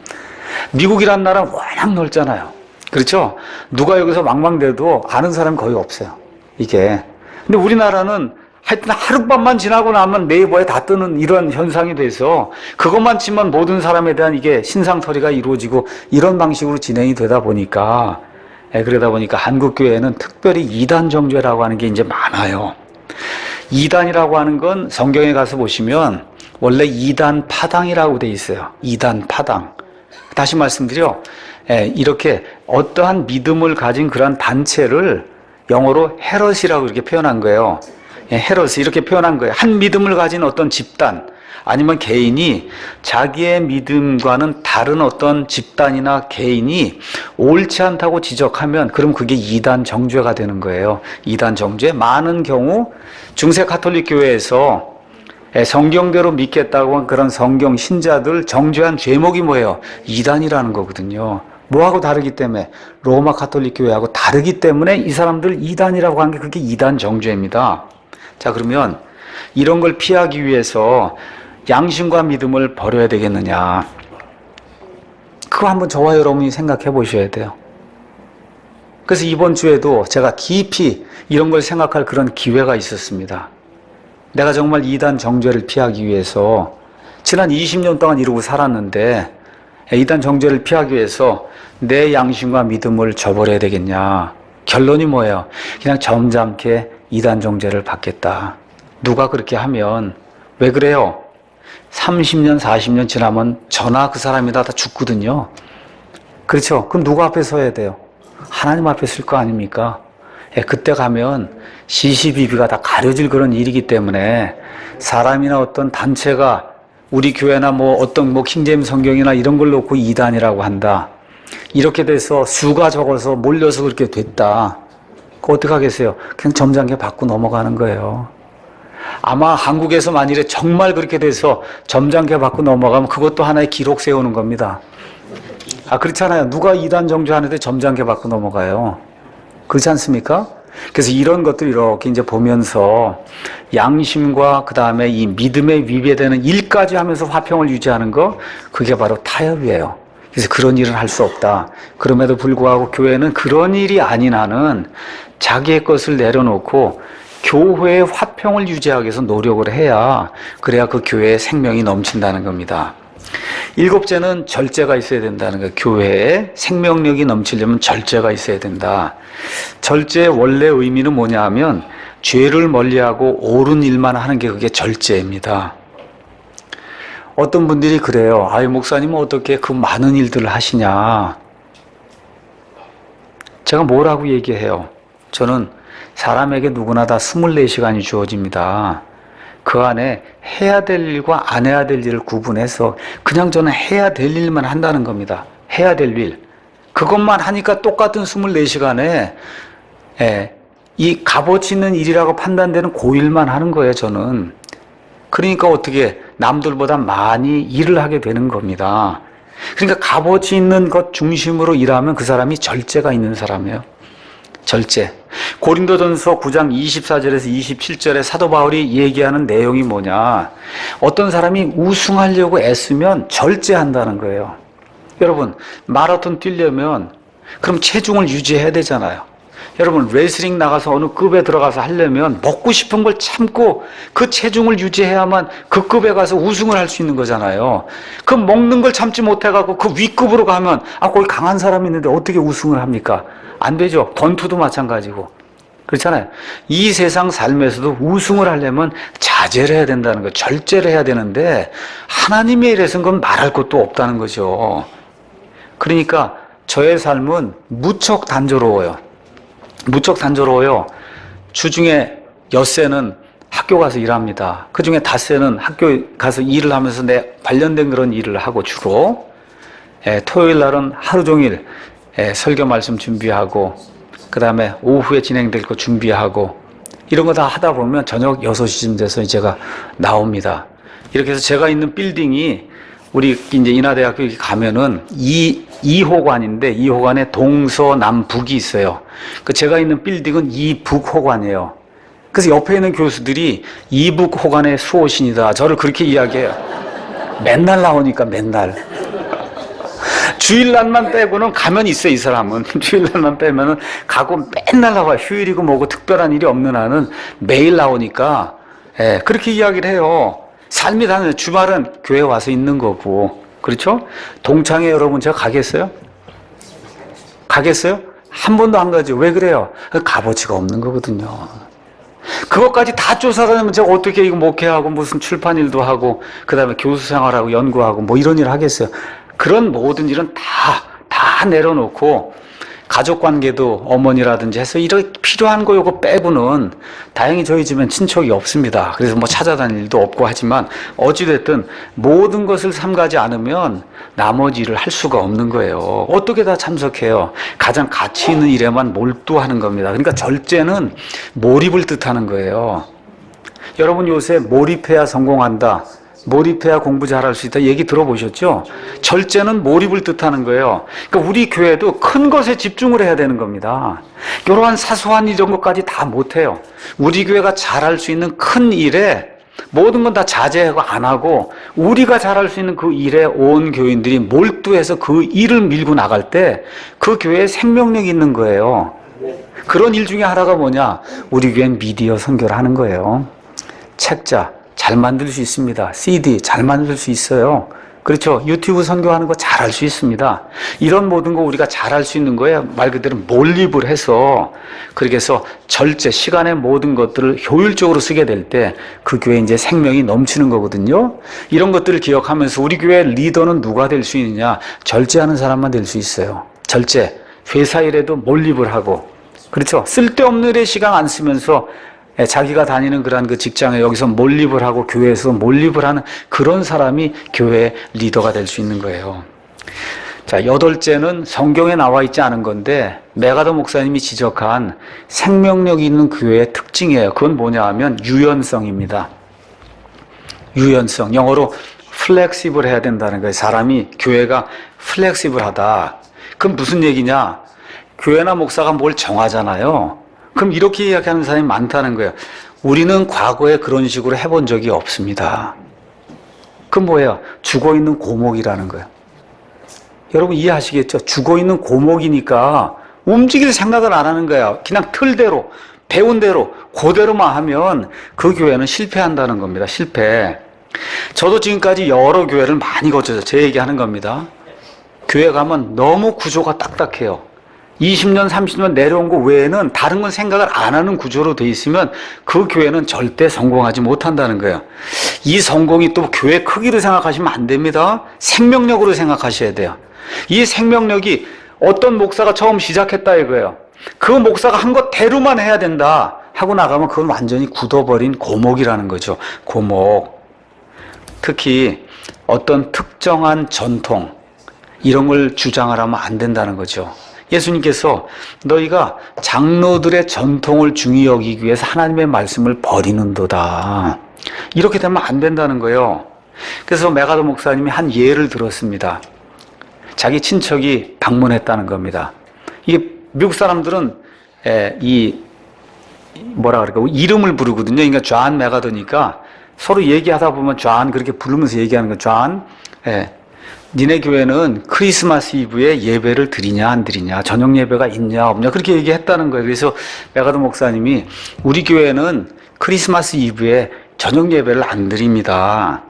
미국이란 나라는 워낙 넓잖아요. 그렇죠? 누가 여기서 망망대도 아는 사람이 거의 없어요. 이게. 근데 우리나라는 하여튼 하룻밤만 지나고 나면 네이버에 다 뜨는 이런 현상이 돼서, 그것만 치면 모든 사람에 대한 이게 신상털이가 이루어지고 이런 방식으로 진행이 되다 보니까, 그러다 보니까 한국 교회에는 특별히 이단 정죄라고 하는 게 이제 많아요. 이단이라고 하는 건 성경에 가서 보시면 원래 이단 파당이라고 돼 있어요. 이단 파당. 다시 말씀드려, 이렇게 어떠한 믿음을 가진 그런 단체를 영어로 헤럿이라고 이렇게 표현한 거예요. 헤럿이 이렇게 표현한 거예요. 한 믿음을 가진 어떤 집단, 아니면 개인이 자기의 믿음과는 다른 어떤 집단이나 개인이 옳지 않다고 지적하면, 그럼 그게 이단 정죄가 되는 거예요. 이단 정죄. 많은 경우 중세 가톨릭 교회에서 성경대로 믿겠다고 한 그런 성경 신자들 정죄한 죄목이 뭐예요? 이단이라는 거거든요. 뭐하고 다르기 때문에, 로마 가톨릭 교회하고 다르기 때문에 이 사람들 이단이라고 한 게 그게 이단 정죄입니다. 자, 그러면 이런 걸 피하기 위해서 양심과 믿음을 버려야 되겠느냐? 그거 한번 저와 여러분이 생각해 보셔야 돼요. 그래서 이번 주에도 제가 깊이 이런 걸 생각할 그런 기회가 있었습니다. 내가 정말 이단 정죄를 피하기 위해서 지난 20년 동안 이러고 살았는데, 이단 정죄를 피하기 위해서 내 양심과 믿음을 저버려야 되겠냐? 결론이 뭐예요? 그냥 점잖게 이단 정죄를 받겠다. 누가 그렇게 하면 왜 그래요? 30년, 40년 지나면 저나 그 사람이 다 죽거든요. 그렇죠? 그럼 누구 앞에 서야 돼요? 하나님 앞에 설 거 아닙니까? 그때 가면 시시비비가 다 가려질 그런 일이기 때문에, 사람이나 어떤 단체가 우리 교회나 어떤 킹제임 성경이나 이런 걸 놓고 이단이라고 한다. 이렇게 돼서 수가 적어서 몰려서 그렇게 됐다. 그거 어떡하겠어요? 그냥 점잖게 받고 넘어가는 거예요. 아마 한국에서 만일에 정말 그렇게 돼서 점잖게 받고 넘어가면 그것도 하나의 기록 세우는 겁니다. 그렇잖아요. 누가 이단 정죄하는데 점잖게 받고 넘어가요? 그렇지 않습니까? 그래서 이런 것들 이렇게 이제 보면서 양심과 그 다음에 이 믿음에 위배되는 일까지 하면서 화평을 유지하는 거, 그게 바로 타협이에요. 그래서 그런 일은 할 수 없다. 그럼에도 불구하고 교회는 그런 일이 아닌 한은 자기의 것을 내려놓고 교회의 화평을 유지하기 위해서 노력을 해야, 그래야 그 교회의 생명이 넘친다는 겁니다. 일곱째는 절제가 있어야 된다는 거예요. 교회에 생명력이 넘치려면 절제가 있어야 된다. 절제의 원래 의미는 뭐냐 하면 죄를 멀리하고 옳은 일만 하는 게 그게 절제입니다. 어떤 분들이 그래요. 아유, 목사님은 어떻게 그 많은 일들을 하시냐. 제가 뭐라고 얘기해요? 저는 사람에게 누구나 다 24시간이 주어집니다. 그 안에 해야 될 일과 안 해야 될 일을 구분해서 그냥 저는 해야 될 일만 한다는 겁니다. 해야 될 일. 그것만 하니까 똑같은 24시간에 이 값어치 있는 일이라고 판단되는 그 일만 하는 거예요, 저는. 그러니까 어떻게 남들보다 많이 일을 하게 되는 겁니다. 그러니까 값어치 있는 것 중심으로 일하면 그 사람이 절제가 있는 사람이에요. 절제. 고린도전서 9장 24절에서 27절에 사도 바울이 얘기하는 내용이 뭐냐. 어떤 사람이 우승하려고 애쓰면 절제한다는 거예요. 여러분, 마라톤 뛰려면 그럼 체중을 유지해야 되잖아요. 여러분, 레슬링 나가서 어느 급에 들어가서 하려면 먹고 싶은 걸 참고 그 체중을 유지해야만 그 급에 가서 우승을 할 수 있는 거잖아요. 그 먹는 걸 참지 못해갖고 그 윗급으로 가면 거기 강한 사람이 있는데 어떻게 우승을 합니까? 안 되죠. 권투도 마찬가지고. 그렇잖아요. 이 세상 삶에서도 우승을 하려면 자제를 해야 된다는 거예요. 절제를 해야 되는데 하나님의 일에서는 그건 말할 것도 없다는 거죠. 그러니까 저의 삶은 무척 단조로워요. 무척 단조로워요. 주중에 엿새는 학교 가서 일합니다. 그중에 닷새는 학교 가서 일을 하면서 내 관련된 그런 일을 하고 주로 토요일 날은 하루 종일 설교 말씀 준비하고 그 다음에 오후에 진행될 거 준비하고 이런 거 다 하다 보면 저녁 6시쯤 돼서 제가 나옵니다. 이렇게 해서 제가 있는 빌딩이 우리 이제 인하대학교 가면은 2호관인데 2호관에 동서남북이 있어요. 그 제가 있는 빌딩은 이북호관이에요. 그래서 옆에 있는 교수들이 이북호관의 수호신이다. 저를 그렇게 이야기해요. 맨날 나오니까 맨날. 주일날만 빼고는 가면 있어요, 이 사람은. 주일날만 빼면은 가고 맨날 나와요. 휴일이고 뭐고 특별한 일이 없는 한은 매일 나오니까, 그렇게 이야기를 해요. 삶이 다른 주말은 교회 와서 있는 거고, 그렇죠? 동창회 여러분 제가 가겠어요? 가겠어요? 한 번도 안 가죠. 왜 그래요? 값어치가 없는 거거든요. 그것까지 다 쫓아다니면 제가 어떻게 이거 목회하고 무슨 출판 일도 하고 그 다음에 교수 생활하고 연구하고 뭐 이런 일 하겠어요. 그런 모든 일은 다 내려놓고 가족관계도 어머니라든지 해서 이렇게 필요한 거 요거 빼고는 다행히 저희 집엔 친척이 없습니다. 그래서 뭐 찾아다닐 일도 없고 하지만 어찌됐든 모든 것을 삼가지 않으면 나머지 일을 할 수가 없는 거예요. 어떻게 다 참석해요? 가장 가치 있는 일에만 몰두하는 겁니다. 그러니까 절제는 몰입을 뜻하는 거예요. 여러분 요새 몰입해야 성공한다. 몰입해야 공부 잘할 수 있다 얘기 들어보셨죠? 절제는 몰입을 뜻하는 거예요. 그러니까 우리 교회도 큰 것에 집중을 해야 되는 겁니다. 이러한 사소한 이런 것까지 다 못해요. 우리 교회가 잘할 수 있는 큰 일에 모든 건 다 자제하고 안 하고 우리가 잘할 수 있는 그 일에 온 교인들이 몰두해서 그 일을 밀고 나갈 때 그 교회에 생명력이 있는 거예요. 그런 일 중에 하나가 뭐냐? 우리 교회는 미디어 선교를 하는 거예요. 책자 잘 만들 수 있습니다. CD 잘 만들 수 있어요. 그렇죠? 유튜브 선교하는 거 잘 할 수 있습니다. 이런 모든 거 우리가 잘 할 수 있는 거에 말 그대로 몰입을 해서 그렇게 해서 절제, 시간의 모든 것들을 효율적으로 쓰게 될 때 그 교회에 이제 생명이 넘치는 거거든요. 이런 것들을 기억하면서 우리 교회 리더는 누가 될 수 있느냐? 절제하는 사람만 될 수 있어요. 절제. 회사 일에도 몰입을 하고 그렇죠? 쓸데없는 일에 시간 안 쓰면서 자기가 다니는 그런 그 직장에 여기서 몰입을 하고 교회에서 몰입을 하는 그런 사람이 교회의 리더가 될 수 있는 거예요. 자, 8째는 성경에 나와 있지 않은 건데 메가더 목사님이 지적한 생명력 있는 교회의 특징이에요. 그건 뭐냐 하면 유연성입니다. 유연성. 영어로 플렉시블 해야 된다는 거예요. 사람이 교회가 플렉시블하다. 그럼 무슨 얘기냐? 교회나 목사가 뭘 정하잖아요. 그럼 이렇게 이야기하는 사람이 많다는 거예요. 우리는 과거에 그런 식으로 해본 적이 없습니다. 그럼 뭐예요? 죽어있는 고목이라는 거예요. 여러분 이해하시겠죠? 죽어있는 고목이니까 움직일 생각을 안 하는 거예요. 그냥 틀대로, 배운 대로, 그대로만 하면 그 교회는 실패한다는 겁니다. 실패. 저도 지금까지 여러 교회를 많이 거쳐서 제 얘기하는 겁니다. 교회 가면 너무 구조가 딱딱해요. 20년, 30년 내려온 거 외에는 다른 건 생각을 안 하는 구조로 돼 있으면 그 교회는 절대 성공하지 못한다는 거예요. 이 성공이 또 교회 크기로 생각하시면 안 됩니다. 생명력으로 생각하셔야 돼요. 이 생명력이 어떤 목사가 처음 시작했다 이거예요. 그 목사가 한 것 대로만 해야 된다 하고 나가면 그건 완전히 굳어버린 고목이라는 거죠. 고목. 특히 어떤 특정한 전통 이런 걸 주장을 하면 안 된다는 거죠. 예수님께서 너희가 장로들의 전통을 중히 여기기 위해서 하나님의 말씀을 버리는도다. 이렇게 되면 안 된다는 거예요. 그래서 메가더 목사님이 한 예를 들었습니다. 자기 친척이 방문했다는 겁니다. 이게 미국 사람들은 뭐라 그럴까 이름을 부르거든요. 그러니까 존 메가더니까 서로 얘기하다 보면 존 그렇게 부르면서 얘기하는 거 존. 니네 교회는 크리스마스 이브에 예배를 드리냐 안 드리냐 저녁 예배가 있냐 없냐 그렇게 얘기했다는 거예요. 그래서 메가더 목사님이 우리 교회는 크리스마스 이브에 저녁 예배를 안 드립니다.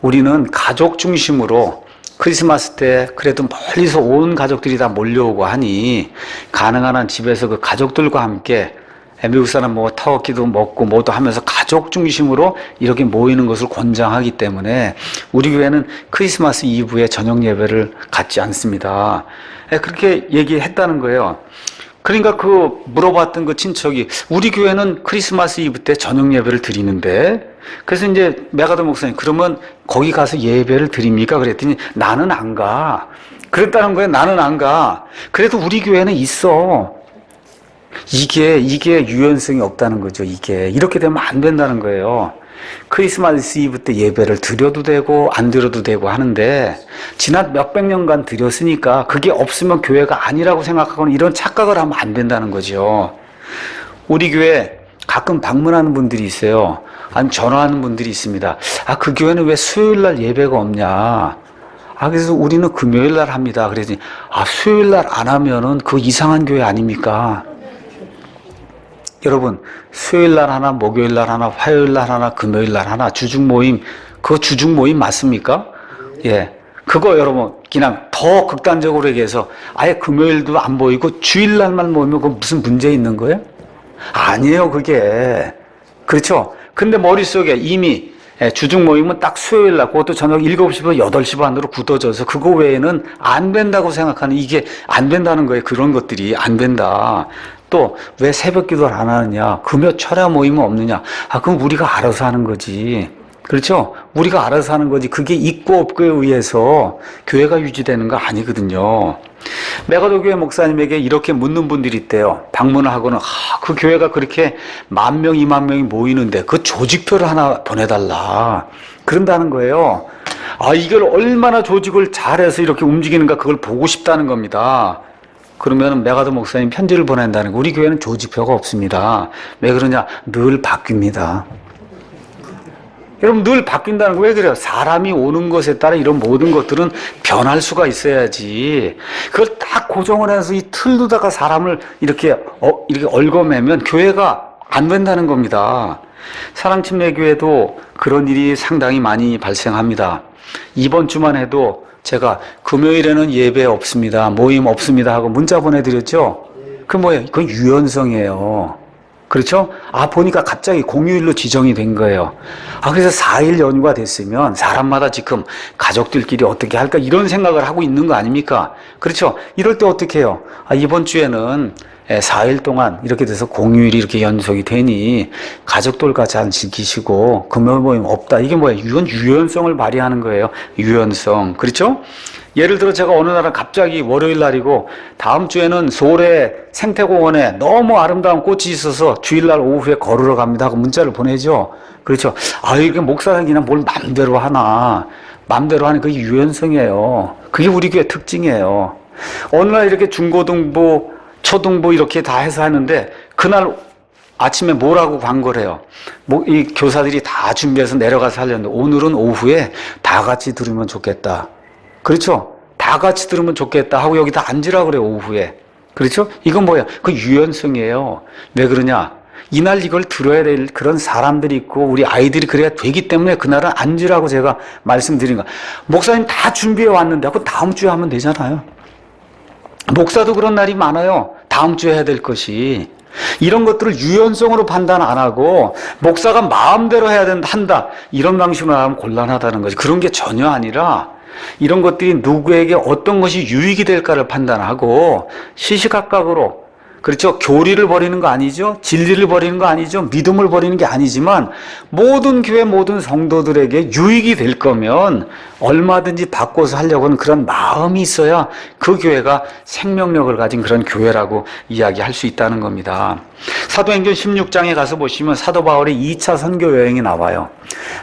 우리는 가족 중심으로 크리스마스 때 그래도 멀리서 온 가족들이 다 몰려오고 하니 가능한 한 집에서 그 가족들과 함께 미국 사람 뭐 터키도 먹고 뭐도 하면서 가족 중심으로 이렇게 모이는 것을 권장하기 때문에 우리 교회는 크리스마스 이브에 저녁 예배를 갖지 않습니다. 그렇게 얘기했다는 거예요. 그러니까 그 물어봤던 그 친척이 우리 교회는 크리스마스 이브 때 저녁 예배를 드리는데 그래서 이제 메가더 목사님 그러면 거기 가서 예배를 드립니까? 그랬더니 나는 안 가. 그랬다는 거예요. 나는 안 가. 그래도 우리 교회는 있어. 이게 유연성이 없다는 거죠. 이게 이렇게 되면 안 된다는 거예요. 크리스마스 이브 때 예배를 드려도 되고 안 드려도 되고 하는데 지난 몇백 년간 드렸으니까 그게 없으면 교회가 아니라고 생각하거나 이런 착각을 하면 안 된다는 거죠. 우리 교회 가끔 방문하는 분들이 있어요. 아니면 전화하는 분들이 있습니다. 그 교회는 왜 수요일 날 예배가 없냐? 그래서 우리는 금요일 날 합니다. 그랬더니 수요일 날 안 하면은 그 이상한 교회 아닙니까? 여러분 수요일 날 하나, 목요일 날 하나, 화요일 날 하나, 금요일 날 하나 주중 모임 그거 주중 모임 맞습니까? 예, 그거 여러분 그냥 더 극단적으로 얘기해서 아예 금요일도 안 보이고 주일 날만 모이면 그거 무슨 문제 있는 거예요? 아니에요 그게. 그렇죠? 근데 머릿속에 이미 주중 모임은 딱 수요일 날 그것도 저녁 7시부터 8시 반으로 굳어져서 그거 외에는 안 된다고 생각하는 이게 안 된다는 거예요. 그런 것들이 안 된다. 또 왜 새벽 기도를 안 하느냐? 금요 철야 모임은 없느냐? 그럼 우리가 알아서 하는 거지. 그렇죠? 우리가 알아서 하는 거지. 그게 있고 없고에 의해서 교회가 유지되는 거 아니거든요. 메가더 교회 목사님에게 이렇게 묻는 분들이 있대요. 방문을 하고는 그 교회가 그렇게 10,000명, 20,000명이 모이는데 그 조직표를 하나 보내달라. 그런다는 거예요. 이걸 얼마나 조직을 잘해서 이렇게 움직이는가 그걸 보고 싶다는 겁니다. 그러면 메가더 목사님 편지를 보낸다는 거. 우리 교회는 조직표가 없습니다. 왜 그러냐? 늘 바뀝니다. 여러분 늘 바뀐다는 거 왜 그래요? 사람이 오는 것에 따라 이런 모든 것들은 변할 수가 있어야지. 그걸 딱 고정을 해서 이 틀로다가 사람을 이렇게 얽어매면 교회가 안 된다는 겁니다. 사랑침례교회도 그런 일이 상당히 많이 발생합니다. 이번 주만 해도 제가 금요일에는 예배 없습니다. 모임 없습니다 하고 문자 보내드렸죠? 그 뭐예요? 그건 유연성이에요. 그렇죠? 보니까 갑자기 공휴일로 지정이 된 거예요. 그래서 4일 연휴가 됐으면 사람마다 지금 가족들끼리 어떻게 할까 이런 생각을 하고 있는 거 아닙니까? 그렇죠? 이럴 때 어떻게 해요? 이번 주에는 4일 동안 이렇게 돼서 공휴일이 이렇게 연속이 되니 가족들과 잘 지키시고 금요 모임 없다. 이게 뭐예요? 이건 유연성을 발휘하는 거예요. 유연성. 그렇죠? 예를 들어 제가 어느 날은 갑자기 월요일 날이고 다음 주에는 서울의 생태공원에 너무 아름다운 꽃이 있어서 주일날 오후에 걸으러 갑니다 하고 문자를 보내죠. 그렇죠. 이게 목사는 그냥 뭘 맘대로 하나. 맘대로 하는 그게 유연성이에요. 그게 우리 교회 특징이에요. 어느 날 이렇게 중고등부 초등부 이렇게 다 해서 하는데 그날 아침에 뭐라고 광고를 해요? 이 교사들이 다 준비해서 내려가서 하려는데 오늘은 오후에 다 같이 들으면 좋겠다. 그렇죠? 다 같이 들으면 좋겠다 하고 여기다 앉으라고 그래요, 오후에. 그렇죠? 이건 뭐야? 그 유연성이에요. 왜 그러냐? 이날 이걸 들어야 될 그런 사람들이 있고 우리 아이들이 그래야 되기 때문에 그날은 앉으라고 제가 말씀드린 거야. 목사님 다 준비해 왔는데 그거 다음 주에 하면 되잖아요. 목사도 그런 날이 많아요. 다음 주에 해야 될 것이. 이런 것들을 유연성으로 판단 안 하고 목사가 마음대로 해야 한다. 이런 방식으로 하면 곤란하다는 거지. 그런 게 전혀 아니라 이런 것들이 누구에게 어떤 것이 유익이 될까를 판단하고 시시각각으로 그렇죠. 교리를 버리는 거 아니죠. 진리를 버리는 거 아니죠. 믿음을 버리는 게 아니지만 모든 교회 모든 성도들에게 유익이 될 거면 얼마든지 바꿔서 하려고 하는 그런 마음이 있어야 그 교회가 생명력을 가진 그런 교회라고 이야기할 수 있다는 겁니다. 사도행전 16장에 가서 보시면 사도 바울의 2차 선교 여행이 나와요.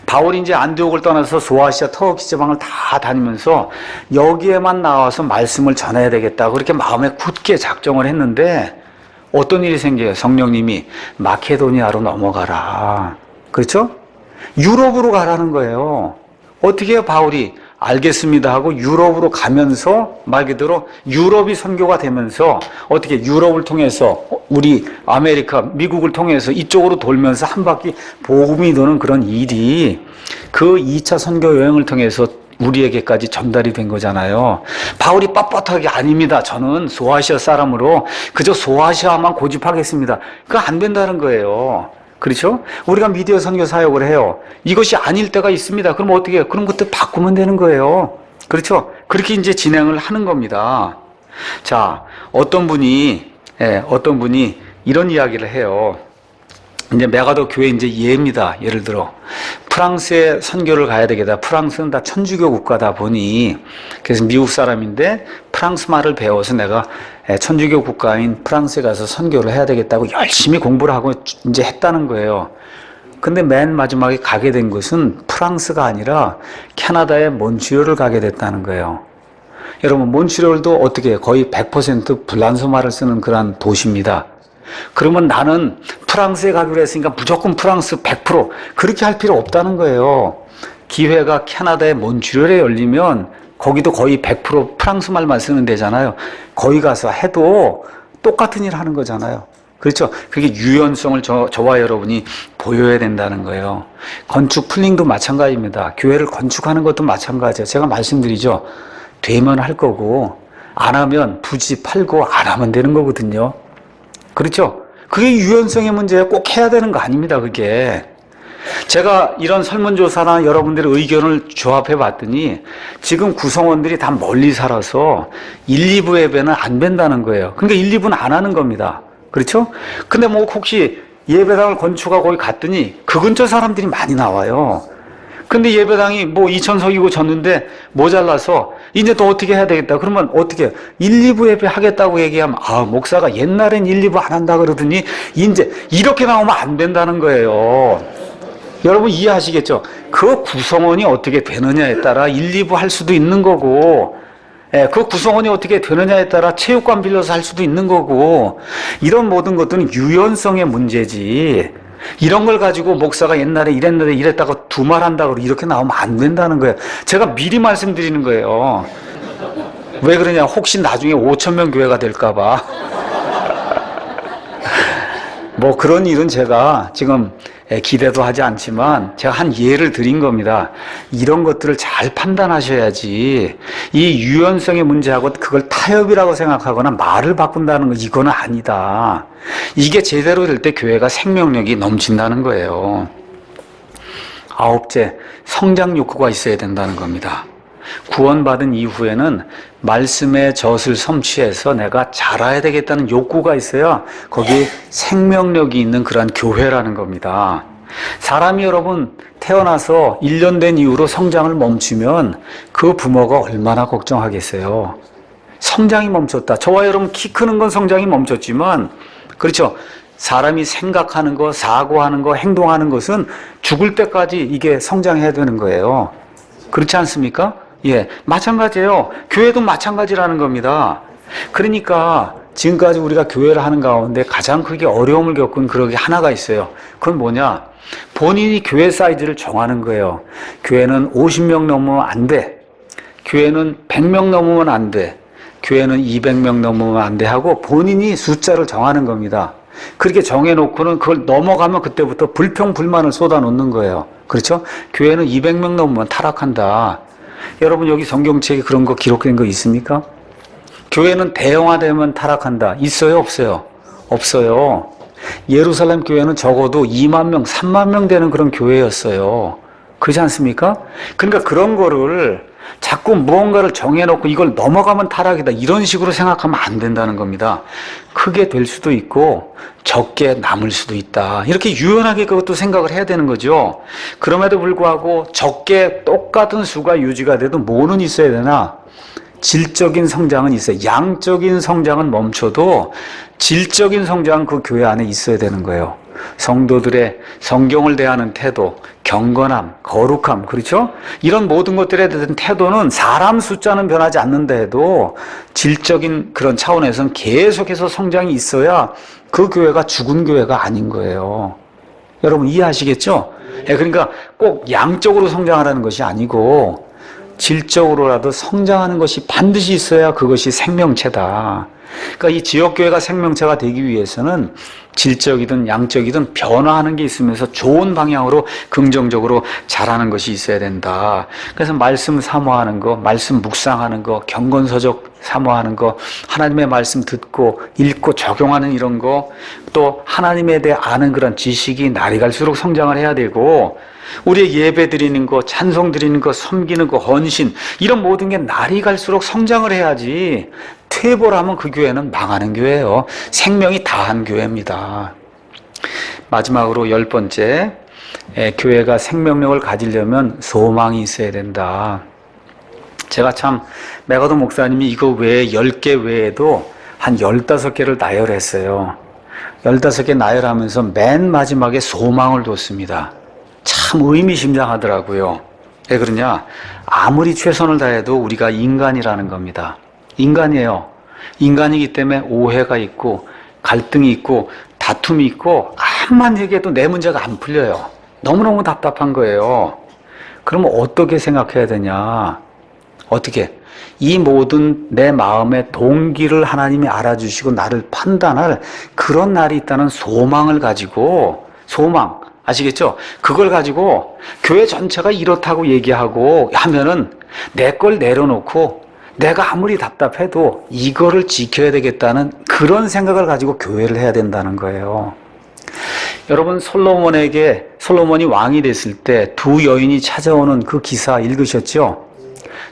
바울이 이제 안디옥을 떠나서 소아시아 터키 지방을 다 다니면서 여기에만 나와서 말씀을 전해야 되겠다. 그렇게 마음에 굳게 작정을 했는데 어떤 일이 생겨요? 성령님이 마케도니아로 넘어가라. 그렇죠? 유럽으로 가라는 거예요. 어떻게 해요? 바울이 알겠습니다 하고 유럽으로 가면서 말 그대로 유럽이 선교가 되면서 어떻게 유럽을 통해서 우리 아메리카, 미국을 통해서 이쪽으로 돌면서 한 바퀴 복음이 도는 그런 일이 그 2차 선교 여행을 통해서 우리에게까지 전달이 된 거잖아요. 바울이 빳빳하게 아닙니다. 저는 소아시아 사람으로 그저 소아시아만 고집하겠습니다. 그거 안 된다는 거예요. 그렇죠? 우리가 미디어 선교 사역을 해요. 이것이 아닐 때가 있습니다. 그럼 어떻게 해요? 그럼 그때 바꾸면 되는 거예요. 그렇죠? 그렇게 이제 진행을 하는 겁니다. 자, 어떤 분이 이런 이야기를 해요. 이제 메가도 교회 이제 예입니다. 예를 들어 프랑스에 선교를 가야 되겠다. 프랑스는 다 천주교 국가다 보니 그래서 미국 사람인데 프랑스 말을 배워서 내가 천주교 국가인 프랑스에 가서 선교를 해야 되겠다고 열심히 공부를 하고 이제 했다는 거예요. 근데 맨 마지막에 가게 된 것은 프랑스가 아니라 캐나다의 몬트리올을 가게 됐다는 거예요. 여러분 몬트리올도 어떻게 거의 100% 불란서 말을 쓰는 그런 도시입니다. 그러면 나는 프랑스에 가기로 했으니까 무조건 프랑스 100% 그렇게 할 필요 없다는 거예요. 기회가 캐나다의 몬트리올에 열리면 거기도 거의 100% 프랑스 말만 쓰는 데잖아요. 거기 가서 해도 똑같은 일 하는 거잖아요. 그렇죠? 그게 유연성을 저와 여러분이 보여야 된다는 거예요. 건축 플링도 마찬가지입니다. 교회를 건축하는 것도 마찬가지예요. 제가 말씀드리죠. 되면 할 거고 안 하면 부지 팔고 안 하면 되는 거거든요. 그렇죠? 그게 유연성의 문제예요. 꼭 해야 되는 거 아닙니다, 그게. 제가 이런 설문조사나 여러분들의 의견을 조합해 봤더니 지금 구성원들이 다 멀리 살아서 1, 2부 예배는 안 된다는 거예요. 그러니까 1, 2부는 안 하는 겁니다. 그렇죠? 근데 뭐 혹시 예배당을 건축하고 거기 갔더니 그 근처 사람들이 많이 나와요. 근데 예배당이 뭐 2,000석이고 졌는데 모자라서 이제 또 어떻게 해야 되겠다. 그러면 어떻게 1, 2부 예배 하겠다고 얘기하면 목사가 옛날엔 1, 2부 안 한다 그러더니 이제 이렇게 나오면 안 된다는 거예요. 여러분 이해하시겠죠? 그 구성원이 어떻게 되느냐에 따라 1, 2부 할 수도 있는 거고 그 구성원이 어떻게 되느냐에 따라 체육관 빌려서 할 수도 있는 거고 이런 모든 것들은 유연성의 문제지 이런 걸 가지고 목사가 옛날에 이랬는데 이랬다고 두말한다고 이렇게 나오면 안 된다는 거예요. 제가 미리 말씀드리는 거예요. 왜 그러냐? 혹시 나중에 5,000명 교회가 될까 봐. 뭐 그런 일은 제가 지금 기대도 하지 않지만 제가 한 예를 드린 겁니다. 이런 것들을 잘 판단하셔야지 이 유연성의 문제하고 그걸 타협이라고 생각하거나 말을 바꾼다는 거 이거는 아니다. 이게 제대로 될 때 교회가 생명력이 넘친다는 거예요. 9째, 성장 욕구가 있어야 된다는 겁니다. 구원받은 이후에는 말씀의 젖을 섭취해서 내가 자라야 되겠다는 욕구가 있어야 거기에 생명력이 있는 그런 교회라는 겁니다. 사람이 여러분 태어나서 1년 된 이후로 성장을 멈추면 그 부모가 얼마나 걱정하겠어요. 성장이 멈췄다. 저와 여러분 키 크는 건 성장이 멈췄지만 그렇죠. 사람이 생각하는 거, 사고하는 거, 행동하는 것은 죽을 때까지 이게 성장해야 되는 거예요. 그렇지 않습니까? 예, 마찬가지예요. 교회도 마찬가지라는 겁니다. 그러니까 지금까지 우리가 교회를 하는 가운데 가장 크게 어려움을 겪은 그러게 하나가 있어요. 그건 뭐냐? 본인이 교회 사이즈를 정하는 거예요. 교회는 50명 넘으면 안 돼. 교회는 100명 넘으면 안 돼. 교회는 200명 넘으면 안 돼 하고 본인이 숫자를 정하는 겁니다. 그렇게 정해놓고는 그걸 넘어가면 그때부터 불평불만을 쏟아놓는 거예요. 그렇죠? 교회는 200명 넘으면 타락한다. 여러분 여기 성경책에 그런 거 기록된 거 있습니까? 교회는 대형화되면 타락한다. 있어요? 없어요? 없어요. 예루살렘 교회는 적어도 2만 명, 3만 명 되는 그런 교회였어요. 그렇지 않습니까? 그러니까 그런 거를 자꾸 무언가를 정해놓고 이걸 넘어가면 타락이다. 이런 식으로 생각하면 안 된다는 겁니다. 크게 될 수도 있고 적게 남을 수도 있다. 이렇게 유연하게 그것도 생각을 해야 되는 거죠. 그럼에도 불구하고 적게 똑같은 수가 유지가 돼도 뭐는 있어야 되나? 질적인 성장은 있어요. 양적인 성장은 멈춰도 질적인 성장은 그 교회 안에 있어야 되는 거예요. 성도들의 성경을 대하는 태도, 경건함, 거룩함, 그렇죠? 이런 모든 것들에 대한 태도는 사람 숫자는 변하지 않는다 해도 질적인 그런 차원에서는 계속해서 성장이 있어야 그 교회가 죽은 교회가 아닌 거예요. 여러분 이해하시겠죠? 그러니까 꼭 양적으로 성장하라는 것이 아니고 질적으로라도 성장하는 것이 반드시 있어야 그것이 생명체다. 그러니까 이 지역교회가 생명체가 되기 위해서는 질적이든 양적이든 변화하는 게 있으면서 좋은 방향으로 긍정적으로 자라는 것이 있어야 된다. 그래서 말씀 사모하는 거, 말씀 묵상하는 거, 경건서적 사모하는 거, 하나님의 말씀 듣고 읽고 적용하는 이런 거, 또 하나님에 대해 아는 그런 지식이 날이 갈수록 성장을 해야 되고, 우리의 예배 드리는 거, 찬송 드리는 거, 섬기는 거, 헌신, 이런 모든 게 날이 갈수록 성장을 해야지 퇴보라면 그 교회는 망하는 교회예요. 생명이 다한 교회입니다. 마지막으로 10번째, 교회가 생명력을 가지려면 소망이 있어야 된다. 제가 참 메가도 목사님이 이거 외에 10개 외에도 한 15개를 나열했어요. 15개 나열하면서 맨 마지막에 소망을 뒀습니다. 참 의미심장하더라고요. 왜 그러냐? 아무리 최선을 다해도 우리가 인간이라는 겁니다. 인간이에요. 인간이기 때문에 오해가 있고 갈등이 있고 다툼이 있고 암만 얘기해도 내 문제가 안 풀려요. 너무너무 답답한 거예요. 그러면 어떻게 생각해야 되냐? 어떻게? 이 모든 내 마음의 동기를 하나님이 알아주시고 나를 판단할 그런 날이 있다는 소망을 가지고, 소망 아시겠죠? 그걸 가지고 교회 전체가 이렇다고 얘기하고 하면은 내 걸 내려놓고 내가 아무리 답답해도 이거를 지켜야 되겠다는 그런 생각을 가지고 교회를 해야 된다는 거예요. 여러분 솔로몬이 왕이 됐을 때 두 여인이 찾아오는 그 기사 읽으셨죠?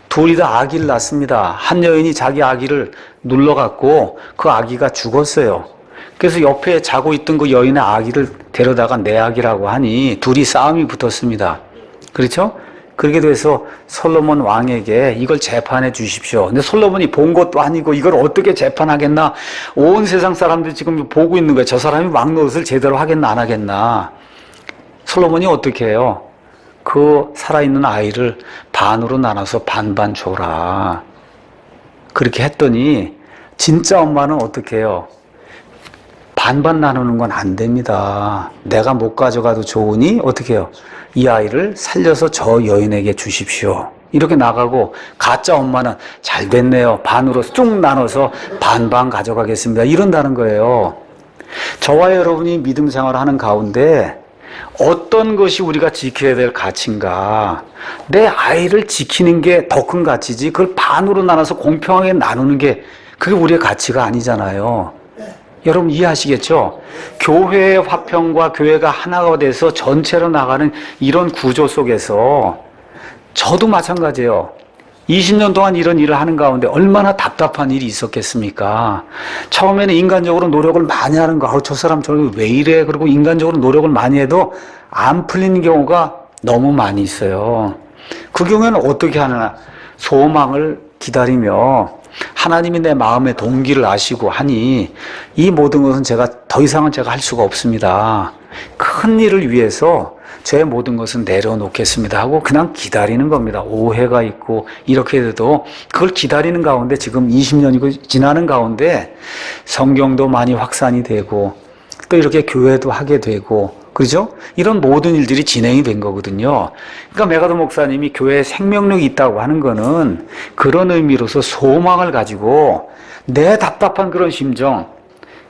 둘이 다 아기를 낳습니다. 한 여인이 자기 아기를 눌러갖고 그 아기가 죽었어요. 그래서 옆에 자고 있던 그 여인의 아기를 데려다가 내 아기라고 하니 둘이 싸움이 붙었습니다. 그렇죠? 그렇게 돼서 솔로몬 왕에게 이걸 재판해 주십시오. 근데 솔로몬이 본 것도 아니고 이걸 어떻게 재판하겠나? 온 세상 사람들이 지금 보고 있는 거예요. 저 사람이 왕 노릇을 제대로 하겠나 안 하겠나? 솔로몬이 어떻게 해요? 그 살아있는 아이를 반으로 나눠서 반반 줘라. 그렇게 했더니 진짜 엄마는 어떻게 해요? 반반 나누는 건 안 됩니다. 내가 못 가져가도 좋으니 어떻게 해요? 이 아이를 살려서 저 여인에게 주십시오. 이렇게 나가고 가짜 엄마는 잘 됐네요. 반으로 쭉 나눠서 반반 가져가겠습니다. 이런다는 거예요. 저와 여러분이 믿음 생활을 하는 가운데 어떤 것이 우리가 지켜야 될 가치인가? 내 아이를 지키는 게 더 큰 가치지 그걸 반으로 나눠서 공평하게 나누는 게 그게 우리의 가치가 아니잖아요. 여러분 이해하시겠죠? 교회의 화평과 교회가 하나가 돼서 전체로 나가는 이런 구조 속에서 저도 마찬가지예요. 20년 동안 이런 일을 하는 가운데 얼마나 답답한 일이 있었겠습니까? 처음에는 인간적으로 노력을 많이 하는 거, 저 사람 저기 왜 이래? 그리고 인간적으로 노력을 많이 해도 안 풀리는 경우가 너무 많이 있어요. 그 경우에는 어떻게 하나? 소망을 기다리며 하나님이 내 마음의 동기를 아시고 하니 이 모든 것은 더 이상은 제가 할 수가 없습니다. 큰 일을 위해서 제 모든 것은 내려놓겠습니다 하고 그냥 기다리는 겁니다. 오해가 있고 이렇게 돼도 그걸 기다리는 가운데 지금 20년이 지나는 가운데 성경도 많이 확산이 되고 또 이렇게 교회도 하게 되고 그렇죠? 이런 모든 일들이 진행이 된 거거든요. 그러니까 메가더 목사님이 교회에 생명력이 있다고 하는 거는 그런 의미로서 소망을 가지고 내 답답한 그런 심정,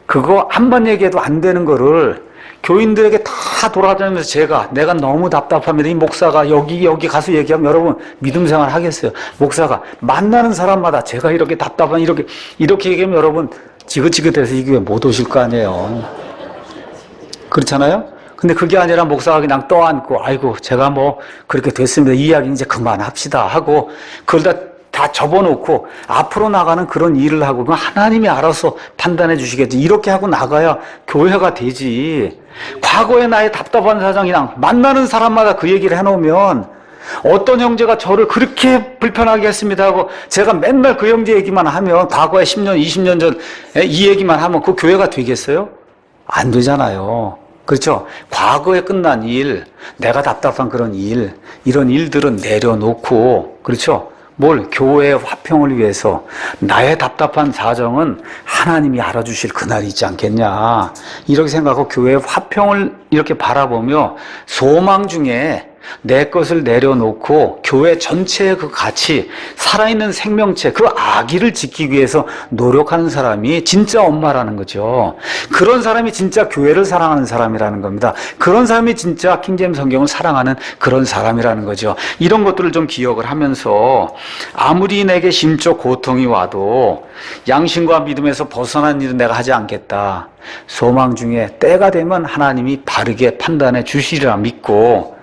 그거 한 번 얘기해도 안 되는 거를 교인들에게 다 돌아다니면서 내가 너무 답답합니다. 이 목사가 여기 가서 얘기하면 여러분 믿음 생활 하겠어요? 목사가 만나는 사람마다 제가 이렇게 답답한 이렇게 얘기하면 여러분 지긋지긋해서 이 교회 못 오실 거 아니에요. 그렇잖아요? 근데 그게 아니라 목사가 그냥 떠안고 아이고 제가 뭐 그렇게 됐습니다. 이 이야기 이제 그만합시다 하고 그걸 다 접어놓고 앞으로 나가는 그런 일을 하고 그건 하나님이 알아서 판단해 주시겠지. 이렇게 하고 나가야 교회가 되지. 과거의 나의 답답한 사정이랑 만나는 사람마다 그 얘기를 해놓으면 어떤 형제가 저를 그렇게 불편하게 했습니다 하고 제가 맨날 그 형제 얘기만 하면 과거에 10년, 20년 전 이 얘기만 하면 그 교회가 되겠어요? 안 되잖아요. 그렇죠? 과거에 끝난 일, 내가 답답한 그런 일, 이런 일들은 내려놓고, 그렇죠? 교회의 화평을 위해서 나의 답답한 사정은 하나님이 알아주실 그날이 있지 않겠냐. 이렇게 생각하고 교회의 화평을 이렇게 바라보며 소망 중에 내 것을 내려놓고 교회 전체의 그 가치, 살아있는 생명체, 그 아기를 지키기 위해서 노력하는 사람이 진짜 엄마라는 거죠. 그런 사람이 진짜 교회를 사랑하는 사람이라는 겁니다. 그런 사람이 진짜 킹제임스 성경을 사랑하는 그런 사람이라는 거죠. 이런 것들을 좀 기억을 하면서 아무리 내게 심적 고통이 와도 양심과 믿음에서 벗어난 일은 내가 하지 않겠다. 소망 중에 때가 되면 하나님이 바르게 판단해 주시리라 믿고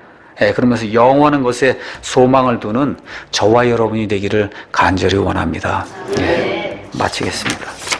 그러면서 영원한 것에 소망을 두는 저와 여러분이 되기를 간절히 원합니다. 마치겠습니다.